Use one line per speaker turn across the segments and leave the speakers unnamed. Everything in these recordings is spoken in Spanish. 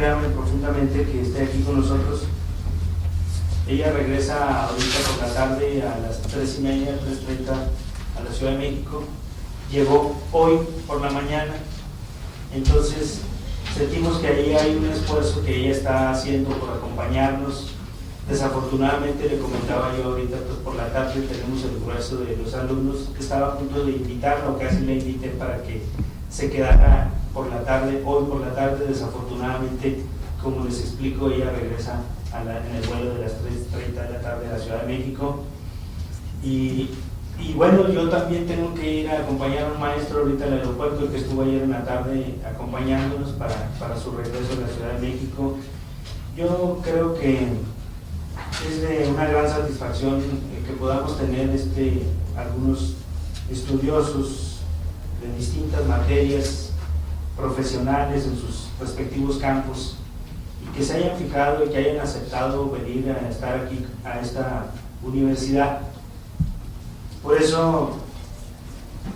créanme profundamente que esté aquí con nosotros. Ella regresa ahorita por la tarde a las 3:30, 3:30 a la Ciudad de México. Llegó hoy por la mañana, entonces sentimos que ahí hay un esfuerzo que ella está haciendo por acompañarnos. Desafortunadamente, le comentaba yo ahorita, pues por la tarde tenemos el grueso de los alumnos que estaba a punto de invitarla, o casi la invité para que se quedara por la tarde. Hoy por la tarde, desafortunadamente, como les explico, ella regresa en el vuelo de las 3:30 de la tarde a la Ciudad de México. Y bueno, yo también tengo que ir a acompañar a un maestro ahorita al aeropuerto, el que estuvo ayer en la tarde acompañándonos para su regreso a la Ciudad de México. Yo creo que es de una gran satisfacción que podamos tener algunos estudiosos de distintas materias profesionales en sus respectivos campos, y que se hayan fijado y que hayan aceptado venir a estar aquí a esta universidad. Por eso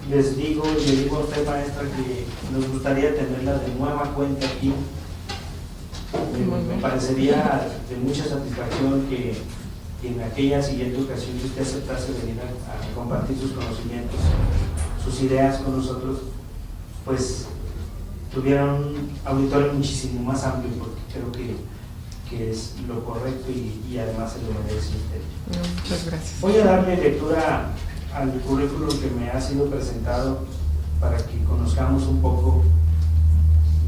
les digo, y le digo a usted, maestra, que nos gustaría tenerla de nueva cuenta aquí. Me parecería de mucha satisfacción que en aquella siguiente ocasión que usted aceptase venir a compartir sus conocimientos, sus ideas con nosotros, pues tuviera un auditorio muchísimo más amplio, porque creo que es lo correcto y además se lo merece usted.
Muchas gracias.
Voy a darle lectura al currículum que me ha sido presentado para que conozcamos un poco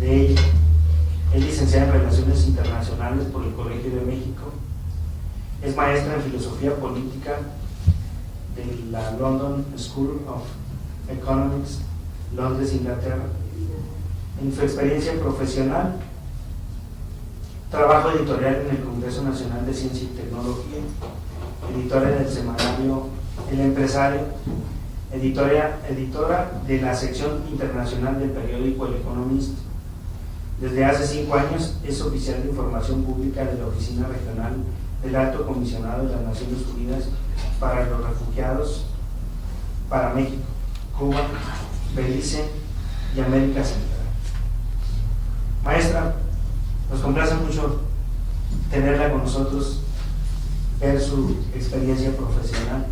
de ella. Es licenciada en Relaciones Internacionales por el Colegio de México. Es maestra en Filosofía Política de la London School of Economics, Londres, Inglaterra. En su experiencia profesional, trabajo editorial en el Congreso Nacional de Ciencia y Tecnología, editora del semanario El Empresario, editora de la sección internacional del periódico El Economist. Desde hace 5 años es oficial de información pública de la Oficina Regional del Alto Comisionado de las Naciones Unidas para los Refugiados para México, Cuba, Belice y América Central. Maestra, nos complace mucho tenerla con nosotros, ver su experiencia profesional.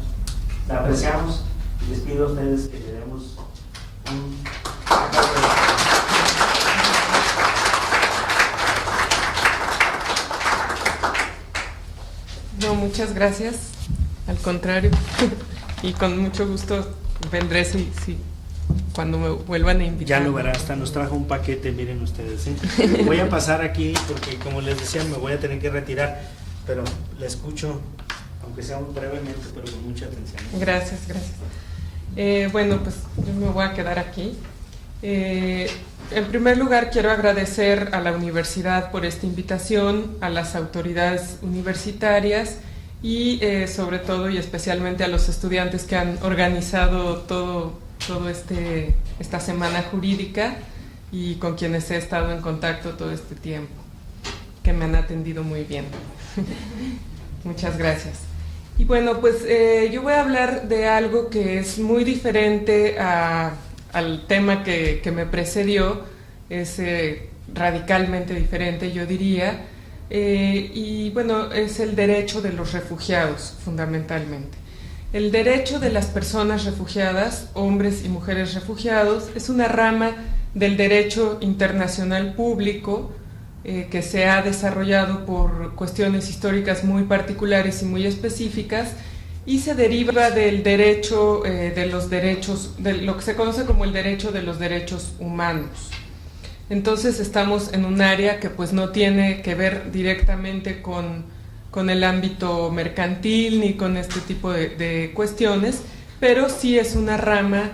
La apreciamos y les pido a ustedes que le demos un...
No, muchas gracias. Al contrario, y con mucho gusto vendré cuando me vuelvan a invitar.
Ya lo verá, hasta nos trajo un paquete, miren ustedes, ¿eh? Voy a pasar aquí porque, como les decía, me voy a tener que retirar, pero la escucho, aunque sea muy brevemente, pero con mucha atención.
Gracias. Bueno, pues yo me voy a quedar aquí. En primer lugar, quiero agradecer a la universidad por esta invitación, a las autoridades universitarias y sobre todo y especialmente a los estudiantes que han organizado todo esta semana jurídica y con quienes he estado en contacto todo este tiempo, que me han atendido muy bien. Muchas gracias. Y bueno, pues yo voy a hablar de algo que es muy diferente al tema que me precedió, es radicalmente diferente, yo diría, y bueno, es el derecho de los refugiados, fundamentalmente. El derecho de las personas refugiadas, hombres y mujeres refugiados, es una rama del derecho internacional público que se ha desarrollado por cuestiones históricas muy particulares y muy específicas, y se deriva del derecho de lo que se conoce como el derecho de los derechos humanos. Entonces estamos en un área que pues no tiene que ver directamente con el ámbito mercantil ni con este tipo de cuestiones, pero sí es una rama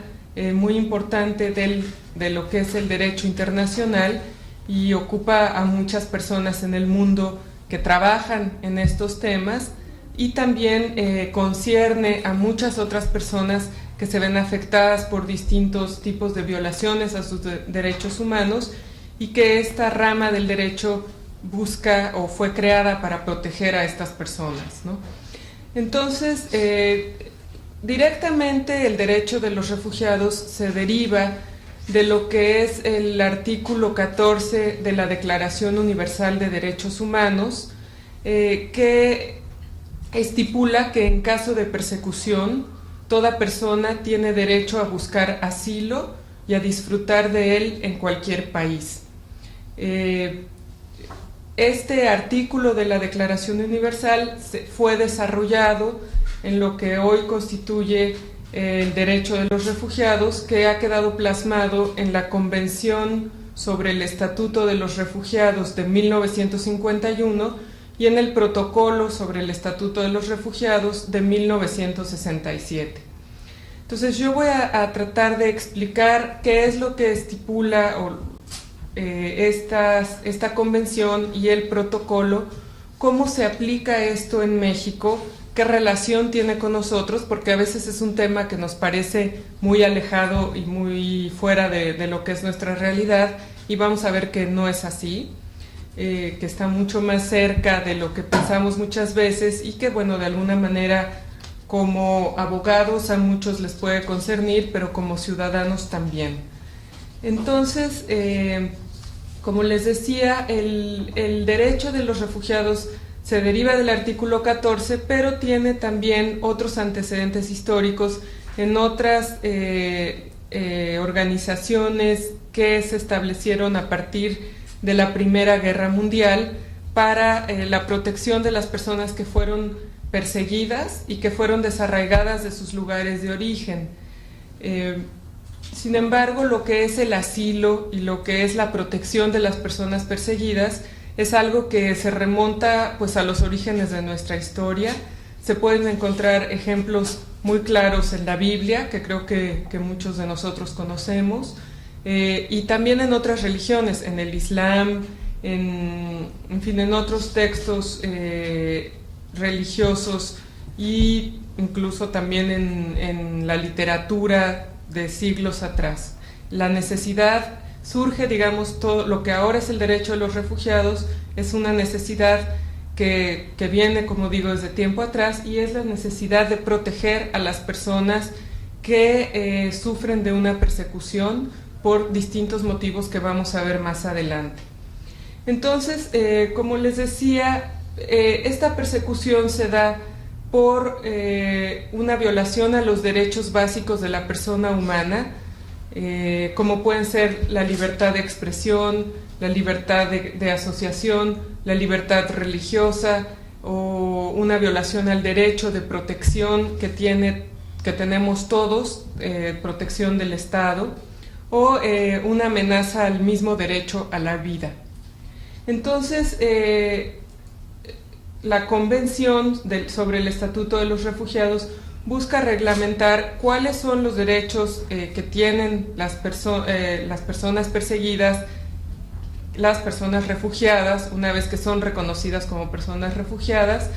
muy importante de lo que es el derecho internacional, y ocupa a muchas personas en el mundo que trabajan en estos temas, y también concierne a muchas otras personas que se ven afectadas por distintos tipos de violaciones a sus derechos humanos, y que esta rama del derecho busca o fue creada para proteger a estas personas, ¿no? Entonces, directamente el derecho de los refugiados se deriva de lo que es el artículo 14 de la Declaración Universal de Derechos Humanos, que estipula que en caso de persecución, toda persona tiene derecho a buscar asilo y a disfrutar de él en cualquier país. Este artículo de la Declaración Universal fue desarrollado en lo que hoy constituye el derecho de los refugiados, que ha quedado plasmado en la Convención sobre el Estatuto de los Refugiados de 1951 y en el Protocolo sobre el Estatuto de los Refugiados de 1967. Entonces yo voy a tratar de explicar qué es lo que estipula esta convención y el protocolo, cómo se aplica esto en México, qué relación tiene con nosotros, porque a veces es un tema que nos parece muy alejado y muy fuera de lo que es nuestra realidad, y vamos a ver que no es así, que está mucho más cerca de lo que pensamos muchas veces, y que bueno, de alguna manera como abogados a muchos les puede concernir, pero como ciudadanos también. Entonces, como les decía, el derecho de los refugiados se deriva del artículo 14, pero tiene también otros antecedentes históricos en otras organizaciones que se establecieron a partir de la Primera Guerra Mundial para la protección de las personas que fueron perseguidas y que fueron desarraigadas de sus lugares de origen. Sin embargo, lo que es el asilo y lo que es la protección de las personas perseguidas es algo que se remonta pues a los orígenes de nuestra historia. Se pueden encontrar ejemplos muy claros en la Biblia, que creo que muchos de nosotros conocemos, y también en otras religiones, en el Islam, en fin, en otros textos religiosos, y incluso también en la literatura de siglos atrás. La necesidad surge, digamos, todo lo que ahora es el derecho de los refugiados es una necesidad que viene, como digo, desde tiempo atrás, y es la necesidad de proteger a las personas que sufren de una persecución por distintos motivos que vamos a ver más adelante. Entonces, como les decía, esta persecución se da por una violación a los derechos básicos de la persona humana, como pueden ser la libertad de expresión, la libertad de asociación, la libertad religiosa, o una violación al derecho de protección que tenemos todos, protección del Estado, o una amenaza al mismo derecho a la vida. Entonces, la Convención sobre el Estatuto de los Refugiados busca reglamentar cuáles son los derechos que tienen las personas perseguidas, las personas refugiadas, una vez que son reconocidas como personas refugiadas,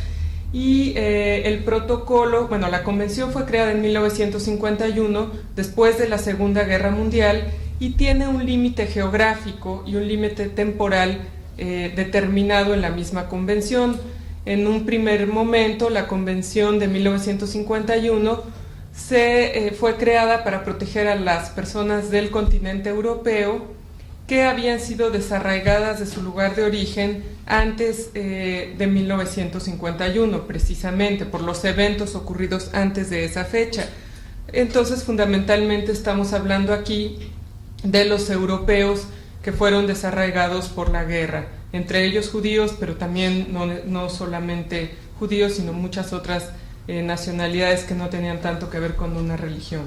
y el protocolo, bueno, la Convención fue creada en 1951, después de la Segunda Guerra Mundial, y tiene un límite geográfico y un límite temporal determinado en la misma Convención. En un primer momento, la Convención de 1951 fue creada para proteger a las personas del continente europeo que habían sido desarraigadas de su lugar de origen antes de 1951, precisamente por los eventos ocurridos antes de esa fecha. Entonces, fundamentalmente estamos hablando aquí de los europeos que fueron desarraigados por la guerra, entre ellos judíos, pero también no solamente judíos, sino muchas otras nacionalidades que no tenían tanto que ver con una religión.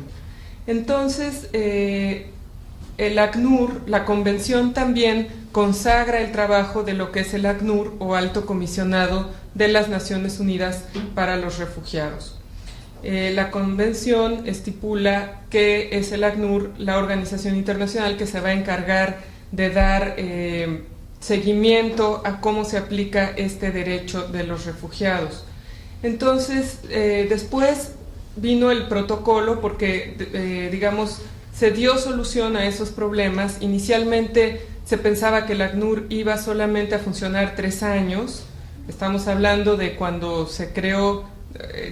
Entonces, el ACNUR, la Convención, también consagra el trabajo de lo que es el ACNUR, o Alto Comisionado de las Naciones Unidas para los Refugiados. La Convención estipula que es el ACNUR la organización internacional que se va a encargar de dar seguimiento a cómo se aplica este derecho de los refugiados. Entonces, después vino el protocolo porque, digamos, se dio solución a esos problemas. Inicialmente se pensaba que el ACNUR iba solamente a funcionar 3 años. Estamos hablando de cuando se creó,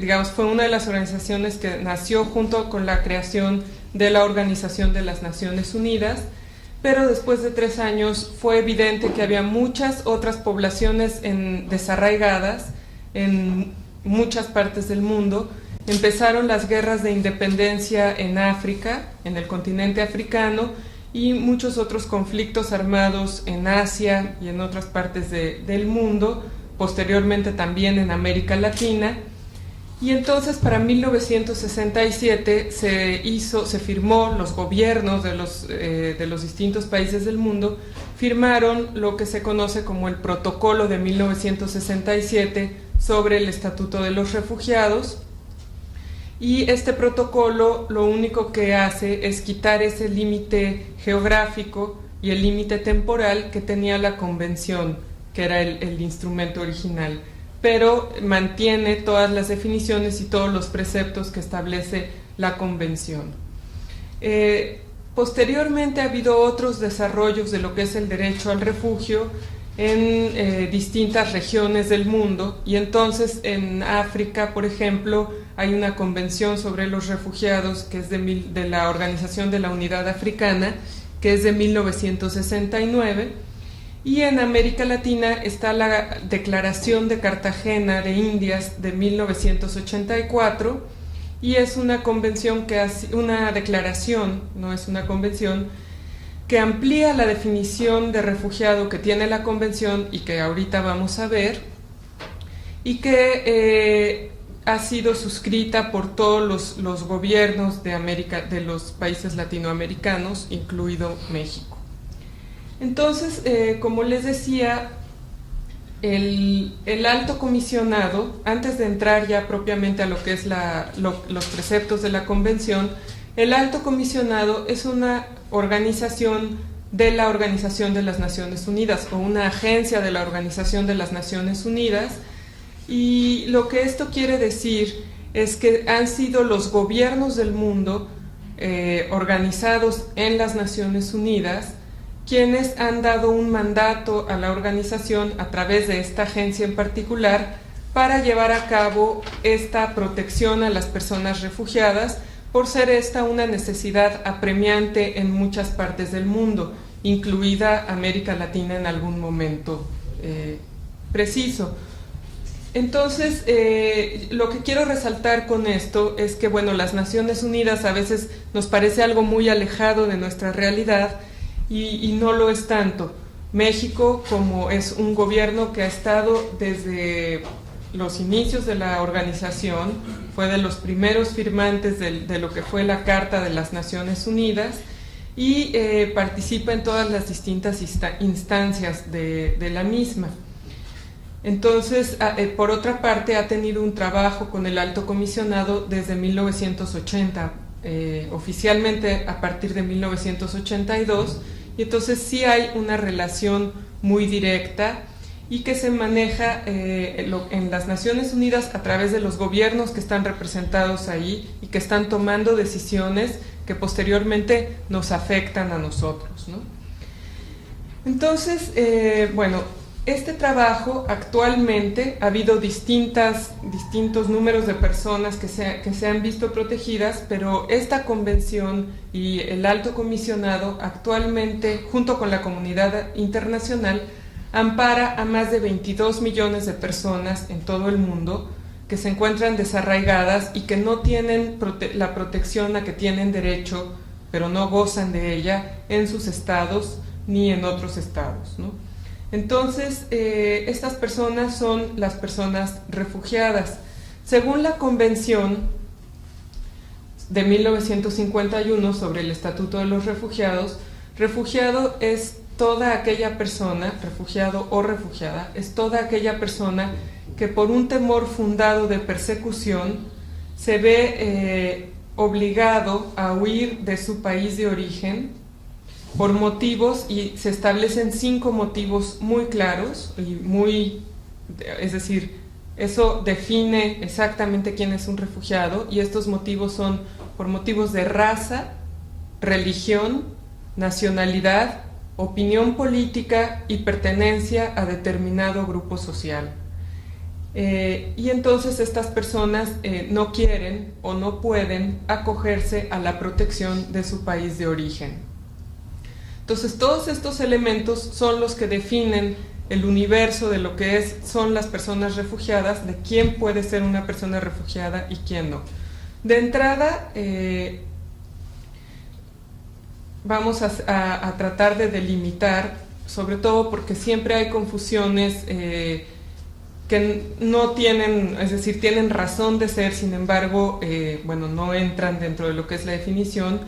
digamos, fue una de las organizaciones que nació junto con la creación de la Organización de las Naciones Unidas, pero después de 3 años fue evidente que había muchas otras poblaciones desarraigadas en muchas partes del mundo. Empezaron las guerras de independencia en África, en el continente africano, y muchos otros conflictos armados en Asia y en otras partes del mundo, posteriormente también en América Latina. Y entonces para 1967 se firmó, los gobiernos de los distintos países del mundo firmaron lo que se conoce como el Protocolo de 1967 sobre el Estatuto de los Refugiados. Y este protocolo lo único que hace es quitar ese límite geográfico y el límite temporal que tenía la Convención, que era el instrumento original, pero mantiene todas las definiciones y todos los preceptos que establece la Convención. Posteriormente ha habido otros desarrollos de lo que es el derecho al refugio en distintas regiones del mundo, y entonces en África, por ejemplo, hay una convención sobre los refugiados que es de la Organización de la Unidad Africana, que es de 1969, y en América Latina está la Declaración de Cartagena de Indias de 1984, y es una convención una declaración, no es una convención, que amplía la definición de refugiado que tiene la Convención y que ahorita vamos a ver, y que ha sido suscrita por todos los gobiernos de los países latinoamericanos, incluido México. Entonces, como les decía, el alto comisionado, antes de entrar ya propiamente a lo que es los preceptos de la Convención, el alto comisionado es una organización de la Organización de las Naciones Unidas, o una agencia de la Organización de las Naciones Unidas, y lo que esto quiere decir es que han sido los gobiernos del mundo organizados en las Naciones Unidas quienes han dado un mandato a la organización a través de esta agencia en particular para llevar a cabo esta protección a las personas refugiadas, por ser esta una necesidad apremiante en muchas partes del mundo, incluida América Latina en algún momento preciso. Entonces, lo que quiero resaltar con esto es que, bueno, las Naciones Unidas a veces nos parece algo muy alejado de nuestra realidad y no lo es tanto. México, como es un gobierno que ha estado desde los inicios de la organización, fue de los primeros firmantes de lo que fue la Carta de las Naciones Unidas y participa en todas las distintas instancias de la misma. Entonces, por otra parte, ha tenido un trabajo con el Alto Comisionado desde 1980, oficialmente a partir de 1982, y entonces sí hay una relación muy directa y que se maneja en las Naciones Unidas a través de los gobiernos que están representados ahí y que están tomando decisiones que posteriormente nos afectan a nosotros, ¿no? Entonces, bueno, este trabajo actualmente ha habido distintos números de personas que se han visto protegidas, pero esta convención y el Alto Comisionado actualmente, junto con la comunidad internacional, ampara a más de 22 millones de personas en todo el mundo que se encuentran desarraigadas y que no tienen la protección a que tienen derecho, pero no gozan de ella en sus estados ni en otros estados, ¿no? Entonces, estas personas son las personas refugiadas. Según la Convención de 1951 sobre el Estatuto de los Refugiados, refugiado es toda aquella persona, refugiado o refugiada, es toda aquella persona que por un temor fundado de persecución se ve obligado a huir de su país de origen por motivos, y se establecen 5 motivos muy claros y es decir, eso define exactamente quién es un refugiado, y estos motivos son por motivos de raza, religión, nacionalidad, opinión política y pertenencia a determinado grupo social. y entonces estas personas no quieren o no pueden acogerse a la protección de su país de origen. Entonces todos estos elementos son los que definen el universo de lo que son las personas refugiadas, de quién puede ser una persona refugiada y quién no. De entrada, vamos a tratar de delimitar, sobre todo porque siempre hay confusiones que no tienen, es decir, tienen razón de ser, sin embargo, bueno, no entran dentro de lo que es la definición.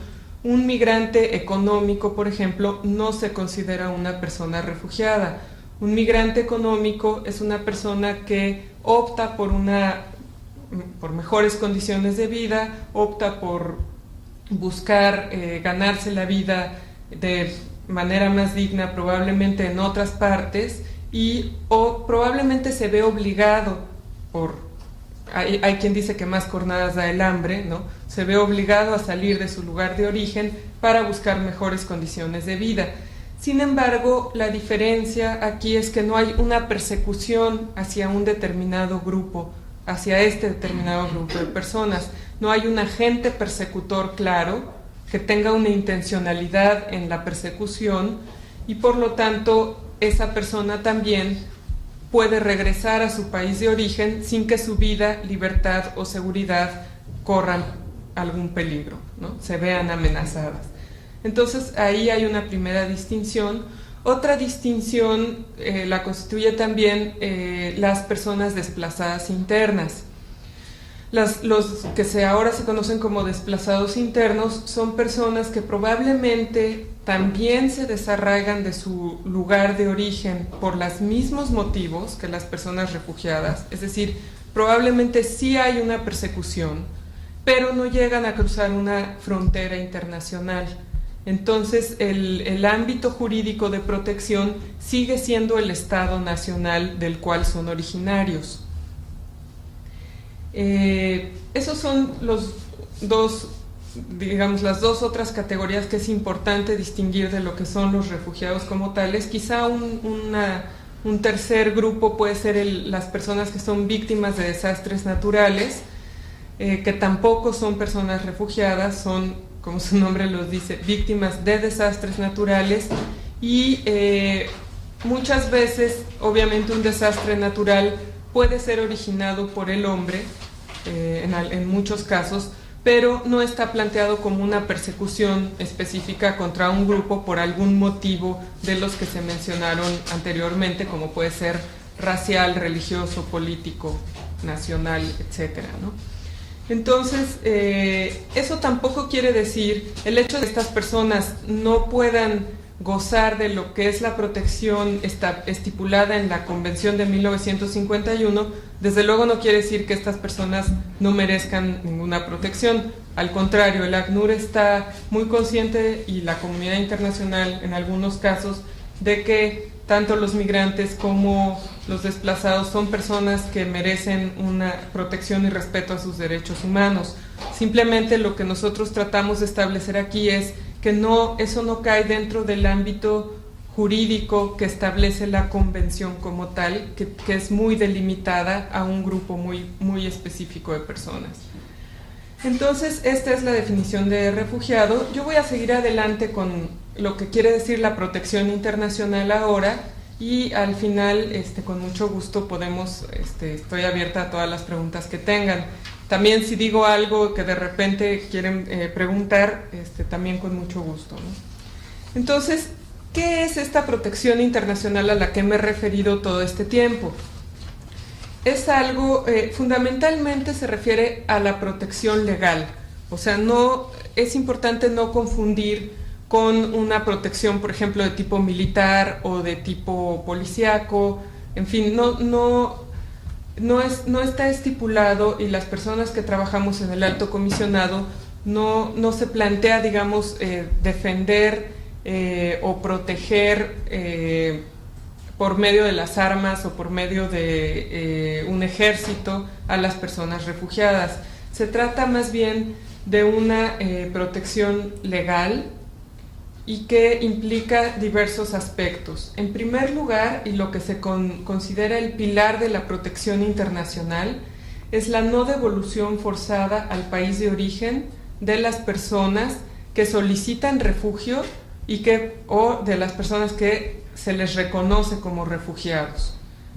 Un migrante económico, por ejemplo, no se considera una persona refugiada. Un migrante económico es una persona que opta por mejores condiciones de vida, opta por buscar ganarse la vida de manera más digna, probablemente en otras partes, o probablemente se ve obligado hay quien dice que más cornadas da el hambre, ¿no? Se ve obligado a salir de su lugar de origen para buscar mejores condiciones de vida. Sin embargo, la diferencia aquí es que no hay una persecución hacia un determinado grupo, hacia este determinado grupo de personas. No hay un agente persecutor claro que tenga una intencionalidad en la persecución y por lo tanto esa persona también puede regresar a su país de origen sin que su vida, libertad o seguridad corran algún peligro, ¿no? Se vean amenazadas. Entonces ahí hay una primera distinción. Otra distinción la constituye también las personas desplazadas internas. Los que ahora se conocen como desplazados internos son personas que probablemente también se desarraigan de su lugar de origen por los mismos motivos que las personas refugiadas, es decir, probablemente sí hay una persecución, pero no llegan a cruzar una frontera internacional. Entonces el ámbito jurídico de protección sigue siendo el Estado nacional del cual son originarios. Esos son los dos, digamos, las dos otras categorías que es importante distinguir de lo que son los refugiados como tales. Quizá un tercer grupo puede ser las personas que son víctimas de desastres naturales, que tampoco son personas refugiadas, son, como su nombre los dice, víctimas de desastres naturales y muchas veces, obviamente, un desastre natural puede ser originado por el hombre, en muchos casos, pero no está planteado como una persecución específica contra un grupo por algún motivo de los que se mencionaron anteriormente, como puede ser racial, religioso, político, nacional, etcétera, ¿no? Entonces, eso tampoco quiere decir, el hecho de que estas personas no puedan gozar de lo que es la protección estipulada en la Convención de 1951, desde luego no quiere decir que estas personas no merezcan ninguna protección. Al contrario, el ACNUR está muy consciente, y la comunidad internacional en algunos casos, de que tanto los migrantes como los desplazados son personas que merecen una protección y respeto a sus derechos humanos. Simplemente lo que nosotros tratamos de establecer aquí es que eso no cae dentro del ámbito jurídico que establece la convención como tal, que es muy delimitada a un grupo muy, muy específico de personas. Entonces, esta es la definición de refugiado. Yo voy a seguir adelante con lo que quiere decir la protección internacional ahora, y al final, con mucho gusto estoy abierta a todas las preguntas que tengan. También si digo algo que de repente quieren preguntar, también con mucho gusto, ¿no? Entonces, ¿qué es esta protección internacional a la que me he referido todo este tiempo? Es algo, fundamentalmente se refiere a la protección legal. O sea, es importante no confundir con una protección, por ejemplo, de tipo militar o de tipo policíaco. En fin, no está estipulado, y las personas que trabajamos en el Alto Comisionado no se plantea, digamos, defender o proteger por medio de las armas o por medio de un ejército a las personas refugiadas. Se trata más bien de una protección legal y que implica diversos aspectos. En primer lugar, y lo que se considera el pilar de la protección internacional, es la no devolución forzada al país de origen de las personas que solicitan refugio o de las personas que se les reconoce como refugiados.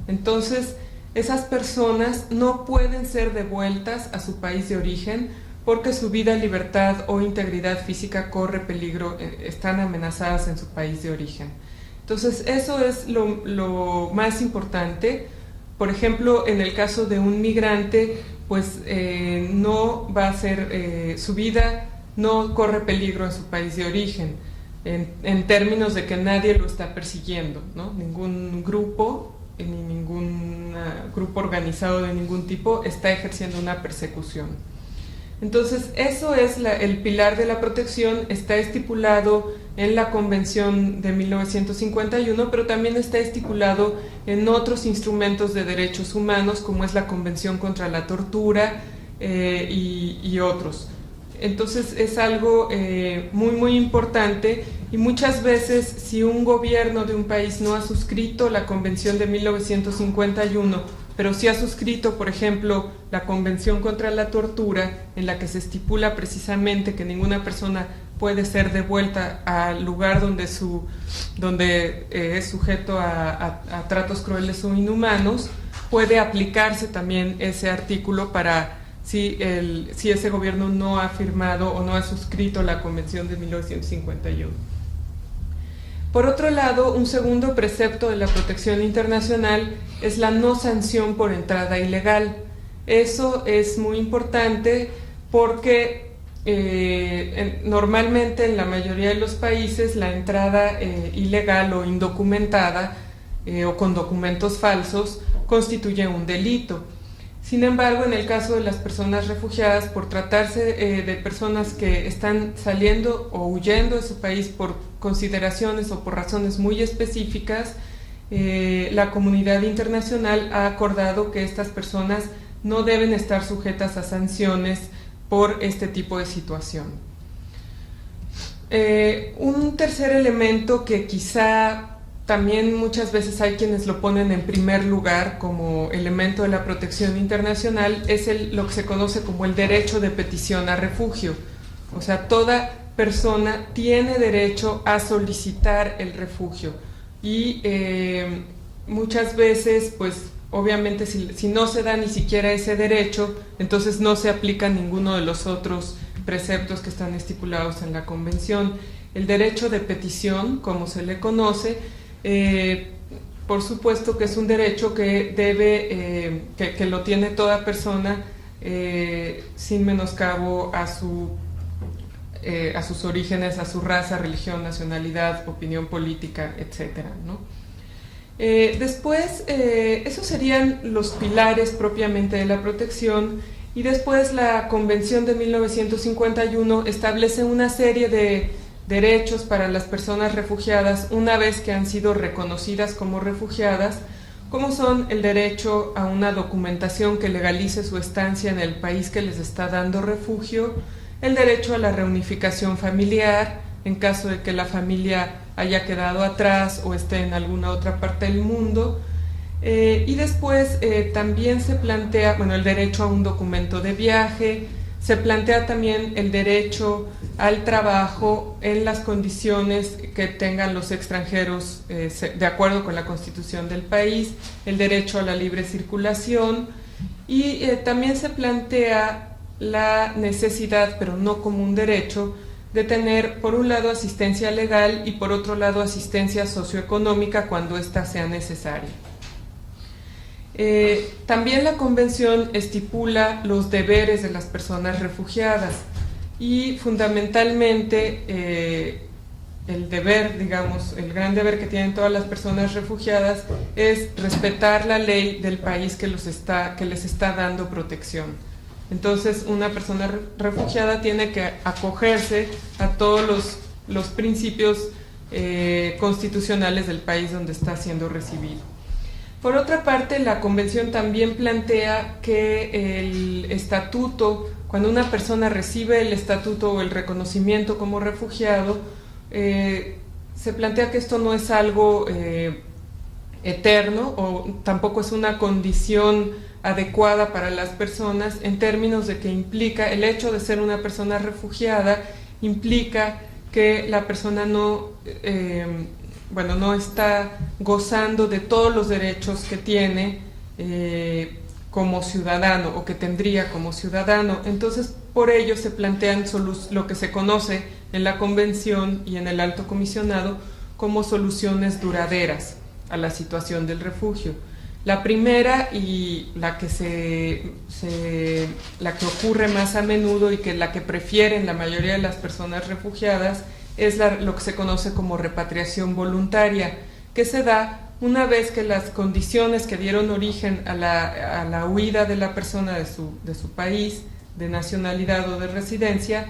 Entonces, esas personas no pueden ser devueltas a su país de origen porque su vida, libertad o integridad física corre peligro, están amenazadas en su país de origen. Entonces, eso es lo más importante. Por ejemplo, en el caso de un migrante, pues no va a ser, su vida no corre peligro en su país de origen, en términos de que nadie lo está persiguiendo, ¿no? Ningún grupo, ni ningún grupo organizado de ningún tipo está ejerciendo una persecución. Entonces, eso es el pilar de la protección, está estipulado en la Convención de 1951, pero también está estipulado en otros instrumentos de derechos humanos, como es la Convención contra la Tortura y otros. Entonces, es algo muy importante, y muchas veces, si un gobierno de un país no ha suscrito la Convención de 1951, pero sí ha suscrito, por ejemplo, la Convención contra la Tortura, en la que se estipula precisamente que ninguna persona puede ser devuelta al lugar donde es sujeto a tratos crueles o inhumanos, puede aplicarse también ese artículo para si ese gobierno no ha firmado o no ha suscrito la Convención de 1951. Por otro lado, un segundo precepto de la protección internacional es la no sanción por entrada ilegal. Eso es muy importante porque normalmente en la mayoría de los países la entrada ilegal o indocumentada o con documentos falsos constituye un delito. Sin embargo, en el caso de las personas refugiadas, por tratarse de personas que están saliendo o huyendo de su país por consideraciones o por razones muy específicas, la comunidad internacional ha acordado que estas personas no deben estar sujetas a sanciones por este tipo de situación. Un tercer elemento que quizá también muchas veces hay quienes lo ponen en primer lugar como elemento de la protección internacional es lo que se conoce como el derecho de petición a refugio. O sea, toda persona tiene derecho a solicitar el refugio y muchas veces, pues obviamente si no se da ni siquiera ese derecho, entonces no se aplica ninguno de los otros preceptos que están estipulados en la Convención. El derecho de petición, como se le conoce, por supuesto que es un derecho que que lo tiene toda persona sin menoscabo a sus orígenes, a su raza, religión, nacionalidad, opinión política, etcétera, ¿no? Después, esos serían los pilares propiamente de la protección, y después la Convención de 1951 establece una serie de derechos para las personas refugiadas una vez que han sido reconocidas como refugiadas, como son el derecho a una documentación que legalice su estancia en el país que les está dando refugio, el derecho a la reunificación familiar en caso de que la familia haya quedado atrás o esté en alguna otra parte del mundo, y después también se plantea, el derecho a un documento de viaje. Se plantea también el derecho al trabajo en las condiciones que tengan los extranjeros de acuerdo con la Constitución del país, el derecho a la libre circulación, y también se plantea la necesidad, pero no como un derecho, de tener por un lado asistencia legal y por otro lado asistencia socioeconómica cuando ésta sea necesaria. También la Convención estipula los deberes de las personas refugiadas y fundamentalmente el deber, digamos, el gran deber que tienen todas las personas refugiadas es respetar la ley del país que les está dando protección. Entonces, una persona refugiada tiene que acogerse a todos los principios constitucionales del país donde está siendo recibido. Por otra parte, la Convención también plantea que el estatuto, cuando una persona recibe el estatuto o el reconocimiento como refugiado, se plantea que esto no es algo eterno o tampoco es una condición adecuada para las personas, en términos de que implica el hecho de ser una persona refugiada, implica que la persona no está gozando de todos los derechos que tiene como ciudadano o que tendría como ciudadano. Entonces, por ello se plantean lo que se conoce en la Convención y en el Alto Comisionado como soluciones duraderas a la situación del refugio. La primera, y la que la que ocurre más a menudo y que la que prefieren la mayoría de las personas refugiadas, es lo que se conoce como repatriación voluntaria, que se da una vez que las condiciones que dieron origen a la huida de la persona de su país, de nacionalidad o de residencia,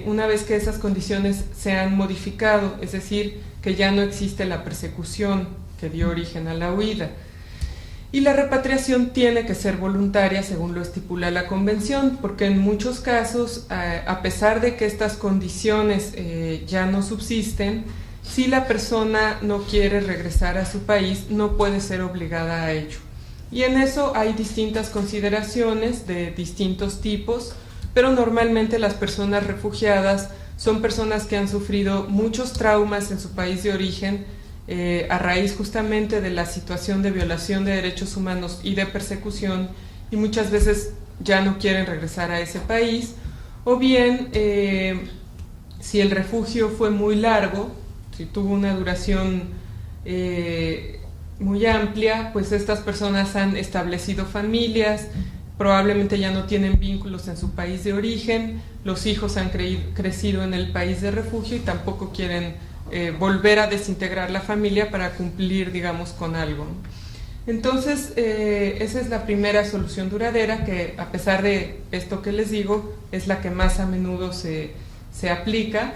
una vez que esas condiciones se han modificado, es decir, que ya no existe la persecución que dio origen a la huida. Y la repatriación tiene que ser voluntaria según lo estipula la Convención, porque en muchos casos, a pesar de que estas condiciones ya no subsisten, si la persona no quiere regresar a su país, no puede ser obligada a ello. Y en eso hay distintas consideraciones de distintos tipos, pero normalmente las personas refugiadas son personas que han sufrido muchos traumas en su país de origen, a raíz justamente de la situación de violación de derechos humanos y de persecución, y muchas veces ya no quieren regresar a ese país, o bien si el refugio fue muy largo, si tuvo una duración muy amplia, pues estas personas han establecido familias, probablemente ya no tienen vínculos en su país de origen, los hijos han crecido en el país de refugio y tampoco quieren volver a desintegrar la familia para cumplir, digamos, con algo. Entonces, esa es la primera solución duradera, que a pesar de esto que les digo, es la que más a menudo se aplica.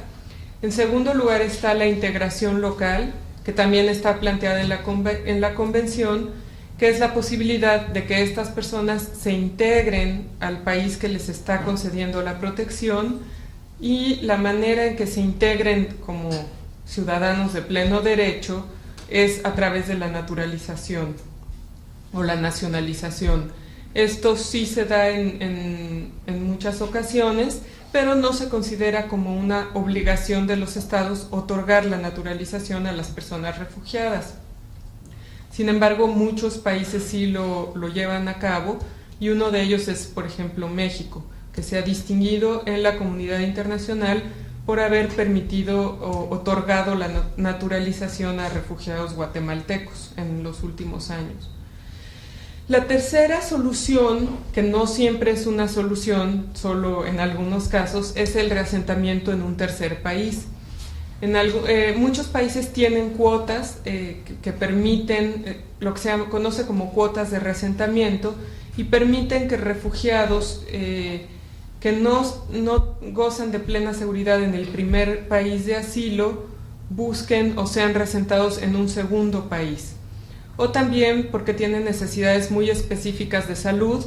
En segundo lugar está la integración local, que también está planteada en la Convención, que es la posibilidad de que estas personas se integren al país que les está concediendo la protección, y la manera en que se integren como ciudadanos de pleno derecho es a través de la naturalización o la nacionalización. Esto sí se da en muchas ocasiones, pero no se considera como una obligación de los estados otorgar la naturalización a las personas refugiadas. Sin embargo, muchos países sí lo llevan a cabo, y uno de ellos es, por ejemplo, México, que se ha distinguido en la comunidad internacional por haber permitido o otorgado la naturalización a refugiados guatemaltecos en los últimos años. La tercera solución, que no siempre es una solución, solo en algunos casos, es el reasentamiento en un tercer país. Muchos países tienen cuotas que permiten lo que se conoce como cuotas de reasentamiento, y permiten que refugiados que no gozan de plena seguridad en el primer país de asilo busquen o sean reasentados en un segundo país. O también porque tienen necesidades muy específicas de salud,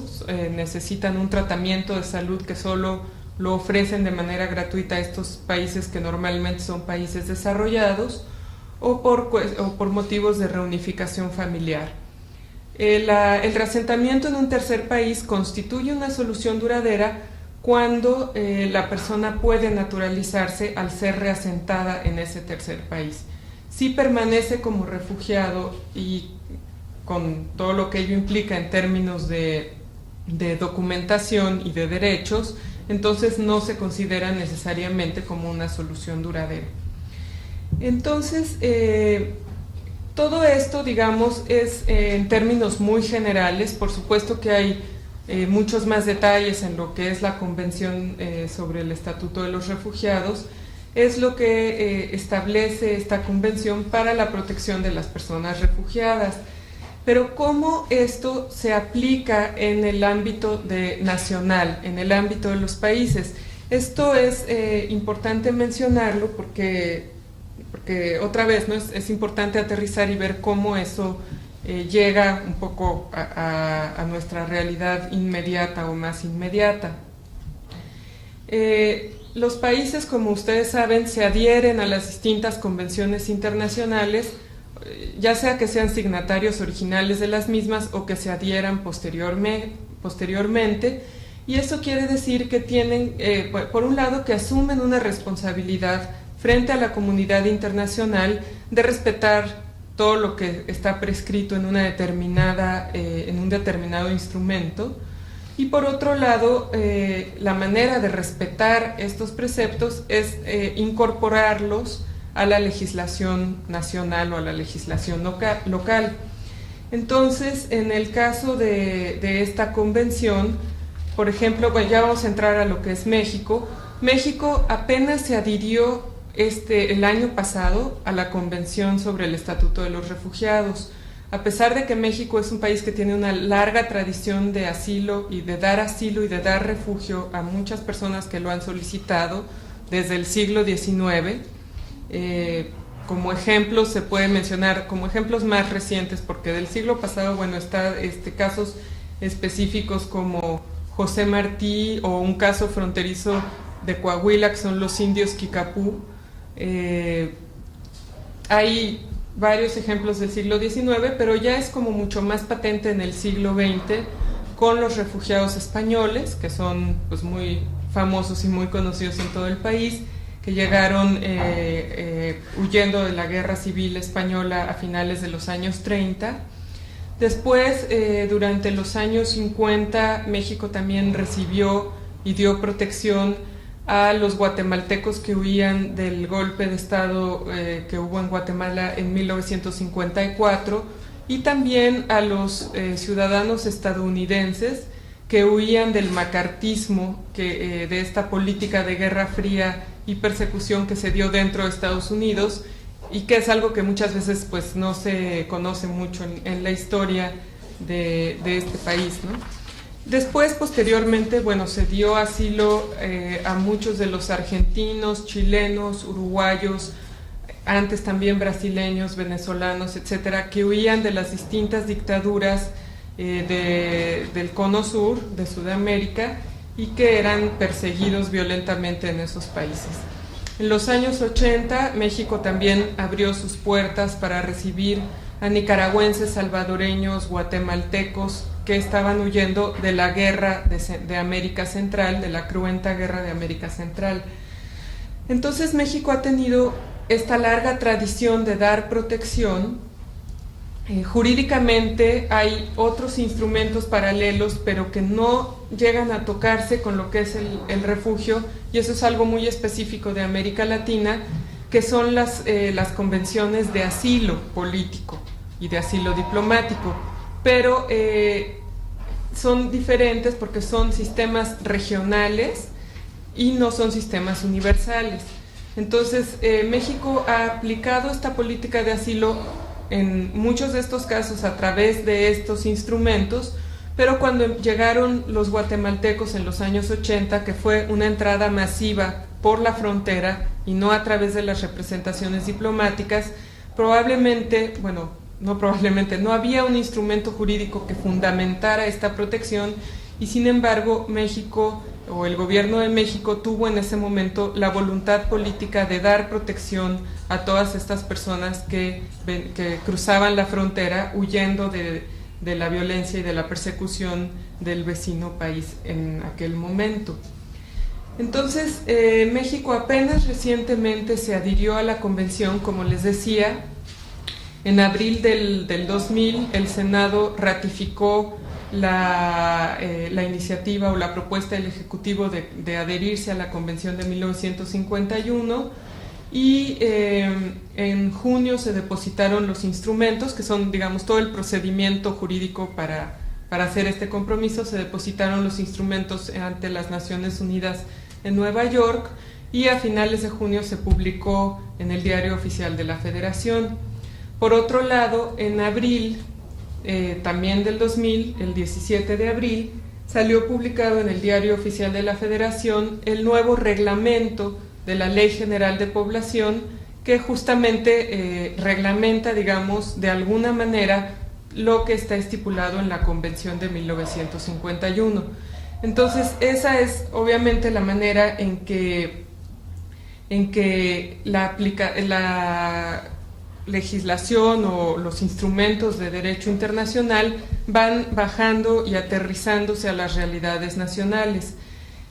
necesitan un tratamiento de salud que solo lo ofrecen de manera gratuita a estos países que normalmente son países desarrollados, o por motivos de reunificación familiar. El reasentamiento en un tercer país constituye una solución duradera cuando la persona puede naturalizarse al ser reasentada en ese tercer país. Si permanece como refugiado y con todo lo que ello implica en términos de documentación y de derechos, entonces no se considera necesariamente como una solución duradera. Entonces, todo esto, digamos, es en términos muy generales. Por supuesto que hay muchos más detalles en lo que es la Convención sobre el Estatuto de los Refugiados. Es lo que establece esta convención para la protección de las personas refugiadas. Pero ¿cómo esto se aplica en el ámbito nacional, en el ámbito de los países? Esto es importante mencionarlo porque otra vez, ¿no? es importante aterrizar y ver cómo eso llega un poco a nuestra realidad inmediata o más inmediata. Los países, como ustedes saben, se adhieren a las distintas convenciones internacionales, ya sea que sean signatarios originales de las mismas o que se adhieran posteriormente, y eso quiere decir que tienen, por un lado, que asumen una responsabilidad frente a la comunidad internacional de respetar todo lo que está prescrito en una determinada, en un determinado instrumento. Y por otro lado, la manera de respetar estos preceptos es incorporarlos a la legislación nacional o a la legislación local. Entonces, en el caso de esta convención, por ejemplo, bueno, ya vamos a entrar a lo que es México. México apenas se adhirió el año pasado a la Convención sobre el Estatuto de los Refugiados. A pesar de que México es un país que tiene una larga tradición de asilo y de dar refugio a muchas personas que lo han solicitado desde el siglo XIX, como ejemplos se puede mencionar, como ejemplos más recientes, porque del siglo pasado, bueno, está casos específicos como José Martí o un caso fronterizo de Coahuila, que son los indios Kikapú. Hay varios ejemplos del siglo XIX, pero ya es como mucho más patente en el siglo XX con los refugiados españoles, que son pues muy famosos y muy conocidos en todo el país, que llegaron huyendo de la Guerra Civil Española a finales de los años 30. Después, durante los años 50, México también recibió y dio protección a los guatemaltecos que huían del golpe de Estado que hubo en Guatemala en 1954, y también a los ciudadanos estadounidenses que huían del macartismo, de esta política de Guerra Fría y persecución que se dio dentro de Estados Unidos, y que es algo que muchas veces pues no se conoce mucho en la historia de este país, ¿no? Después, posteriormente, bueno, se dio asilo a muchos de los argentinos, chilenos, uruguayos, antes también brasileños, venezolanos, etcétera, que huían de las distintas dictaduras del Cono Sur, de Sudamérica, y que eran perseguidos violentamente en esos países. En los años 80, México también abrió sus puertas para recibir a nicaragüenses, salvadoreños, guatemaltecos, que estaban huyendo de la guerra de América Central, de la cruenta guerra de América Central. Entonces México ha tenido esta larga tradición de dar protección. Jurídicamente hay otros instrumentos paralelos, pero que no llegan a tocarse con lo que es el refugio, y eso es algo muy específico de América Latina, que son las convenciones de asilo político y de asilo diplomático, pero son diferentes porque son sistemas regionales y no son sistemas universales. Entonces, México ha aplicado esta política de asilo en muchos de estos casos a través de estos instrumentos, pero cuando llegaron los guatemaltecos en los años 80, que fue una entrada masiva por la frontera y no a través de las representaciones diplomáticas, no había un instrumento jurídico que fundamentara esta protección, y sin embargo México, o el gobierno de México, tuvo en ese momento la voluntad política de dar protección a todas estas personas que cruzaban la frontera huyendo de la violencia y de la persecución del vecino país en aquel momento. Entonces, México apenas recientemente se adhirió a la convención, como les decía. En abril del 2000, el Senado ratificó la iniciativa o la propuesta del Ejecutivo de adherirse a la Convención de 1951, y en junio se depositaron los instrumentos, que son, digamos, todo el procedimiento jurídico para hacer este compromiso. Se depositaron los instrumentos ante las Naciones Unidas en Nueva York, y a finales de junio se publicó en el Diario Oficial de la Federación. Por otro lado, en abril también del 2000, el 17 de abril, salió publicado en el Diario Oficial de la Federación el nuevo reglamento de la Ley General de Población, que justamente reglamenta, digamos, de alguna manera lo que está estipulado en la Convención de 1951. Entonces, esa es obviamente la manera en que la legislación o los instrumentos de derecho internacional van bajando y aterrizándose a las realidades nacionales.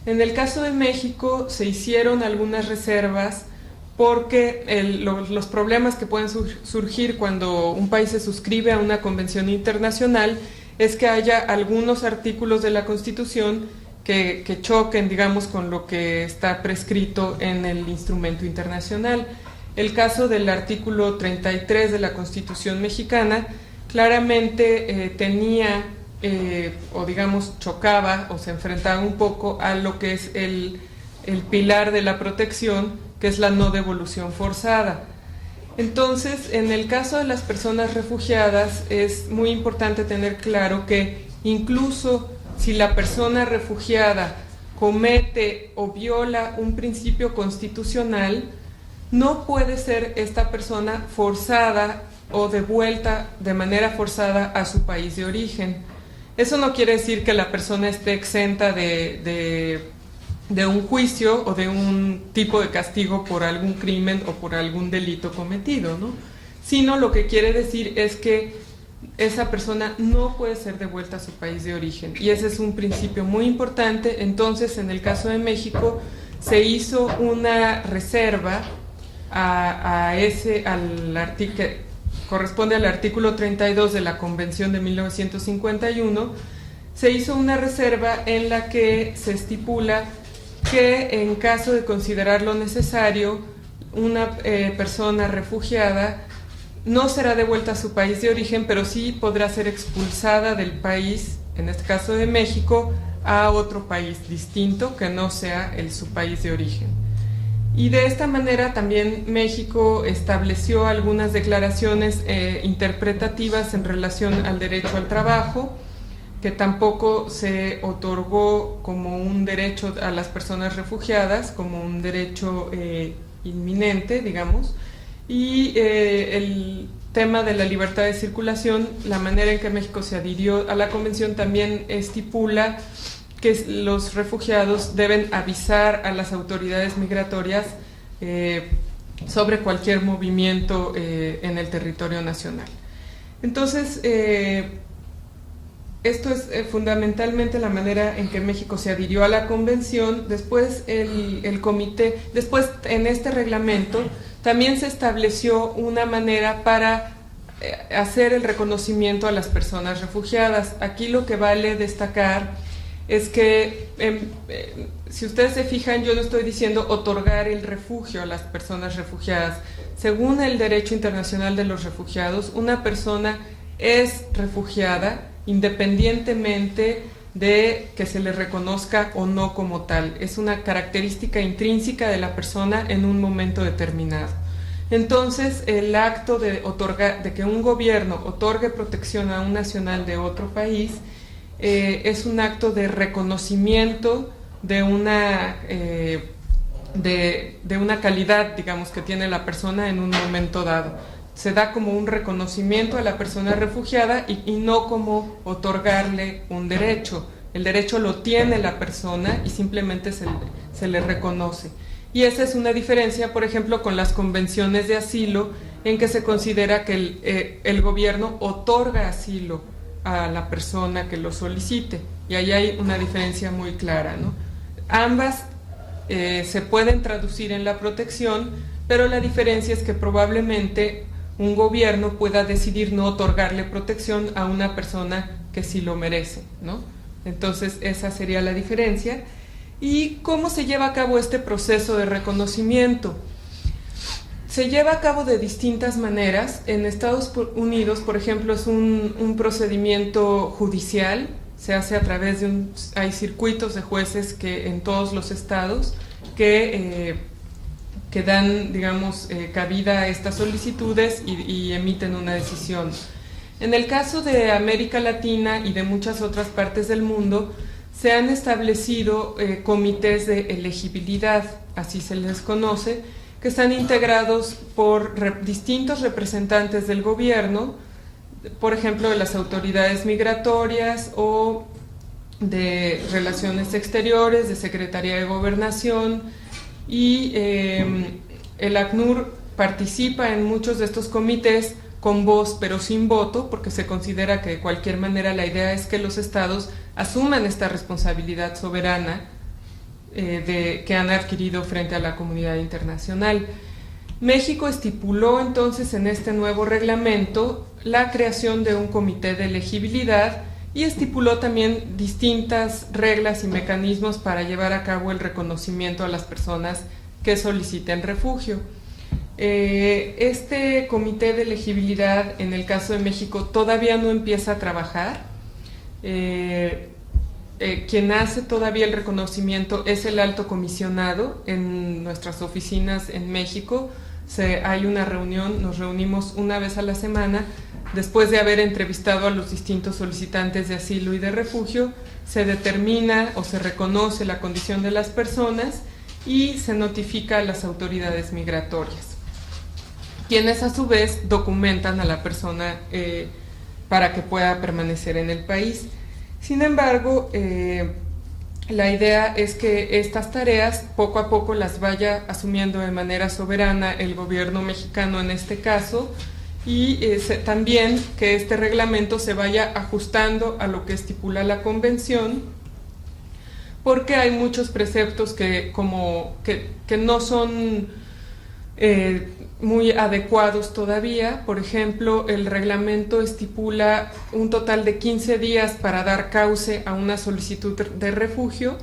En el caso de México se hicieron algunas reservas porque los problemas que pueden surgir cuando un país se suscribe a una convención internacional es que haya algunos artículos de la Constitución que choquen, digamos, con lo que está prescrito en el instrumento internacional. El caso del artículo 33 de la Constitución mexicana claramente tenía, o digamos, chocaba o se enfrentaba un poco a lo que es el pilar de la protección, que es la no devolución forzada. Entonces, en el caso de las personas refugiadas, es muy importante tener claro que incluso si la persona refugiada comete o viola un principio constitucional, no puede ser esta persona forzada o devuelta de manera forzada a su país de origen. Eso no quiere decir que la persona esté exenta de un juicio o de un tipo de castigo por algún crimen o por algún delito cometido, ¿no? Sino lo que quiere decir es que esa persona no puede ser devuelta a su país de origen, y ese es un principio muy importante. Entonces, en el caso de México, se hizo una reserva que corresponde al artículo 32 de la Convención de 1951, se hizo una reserva en la que se estipula que en caso de considerarlo necesario, una persona refugiada no será devuelta a su país de origen, pero sí podrá ser expulsada del país, en este caso de México, a otro país distinto que no sea su país de origen. Y de esta manera también México estableció algunas declaraciones interpretativas en relación al derecho al trabajo, que tampoco se otorgó como un derecho a las personas refugiadas, como un derecho inminente, digamos. Y el tema de la libertad de circulación, la manera en que México se adhirió a la convención también estipula que los refugiados deben avisar a las autoridades migratorias sobre cualquier movimiento en el territorio nacional. Entonces, esto es fundamentalmente la manera en que México se adhirió a la convención. Después el comité, después en este reglamento también se estableció una manera para hacer el reconocimiento a las personas refugiadas. Aquí lo que vale destacar es que, si ustedes se fijan, yo no estoy diciendo otorgar el refugio a las personas refugiadas. Según el derecho internacional de los refugiados, una persona es refugiada independientemente de que se le reconozca o no como tal. Es una característica intrínseca de la persona en un momento determinado. Entonces, el acto de que un gobierno otorgue protección a un nacional de otro país es un acto de reconocimiento de una calidad, digamos, que tiene la persona en un momento dado. Se da como un reconocimiento a la persona refugiada y no como otorgarle un derecho. El derecho lo tiene la persona y simplemente se le reconoce. Y esa es una diferencia, por ejemplo, con las convenciones de asilo, en que se considera que el gobierno otorga asilo a la persona que lo solicite. Y ahí hay una diferencia muy clara, ¿no? Ambas se pueden traducir en la protección, pero la diferencia es que probablemente un gobierno pueda decidir no otorgarle protección a una persona que sí lo merece, ¿no? Entonces, esa sería la diferencia. ¿Y cómo se lleva a cabo este proceso de reconocimiento? Se lleva a cabo de distintas maneras. En Estados Unidos, por ejemplo, es un procedimiento judicial. Se hace a través hay circuitos de jueces que en todos los estados que dan, digamos, cabida a estas solicitudes y emiten una decisión. En el caso de América Latina y de muchas otras partes del mundo, se han establecido comités de elegibilidad, así se les conoce, que están integrados por distintos representantes del gobierno, por ejemplo, de las autoridades migratorias o de Relaciones Exteriores, de Secretaría de Gobernación, y el ACNUR participa en muchos de estos comités con voz pero sin voto, porque se considera que de cualquier manera la idea es que los estados asuman esta responsabilidad soberana que han adquirido frente a la comunidad internacional. México estipuló entonces en este nuevo reglamento la creación de un comité de elegibilidad y estipuló también distintas reglas y mecanismos para llevar a cabo el reconocimiento a las personas que soliciten refugio. Este comité de elegibilidad en el caso de México todavía no empieza a trabajar. Quien hace todavía el reconocimiento es el alto comisionado en nuestras oficinas en México. Hay una reunión, nos reunimos una vez a la semana, después de haber entrevistado a los distintos solicitantes de asilo y de refugio, se determina o se reconoce la condición de las personas y se notifica a las autoridades migratorias, quienes a su vez documentan a la persona para que pueda permanecer en el país. Sin embargo, la idea es que estas tareas poco a poco las vaya asumiendo de manera soberana el gobierno mexicano en este caso, y también que este reglamento se vaya ajustando a lo que estipula la convención, porque hay muchos preceptos que no son muy adecuados todavía. Por ejemplo, el reglamento estipula un total de 15 días para dar cauce a una solicitud de refugio,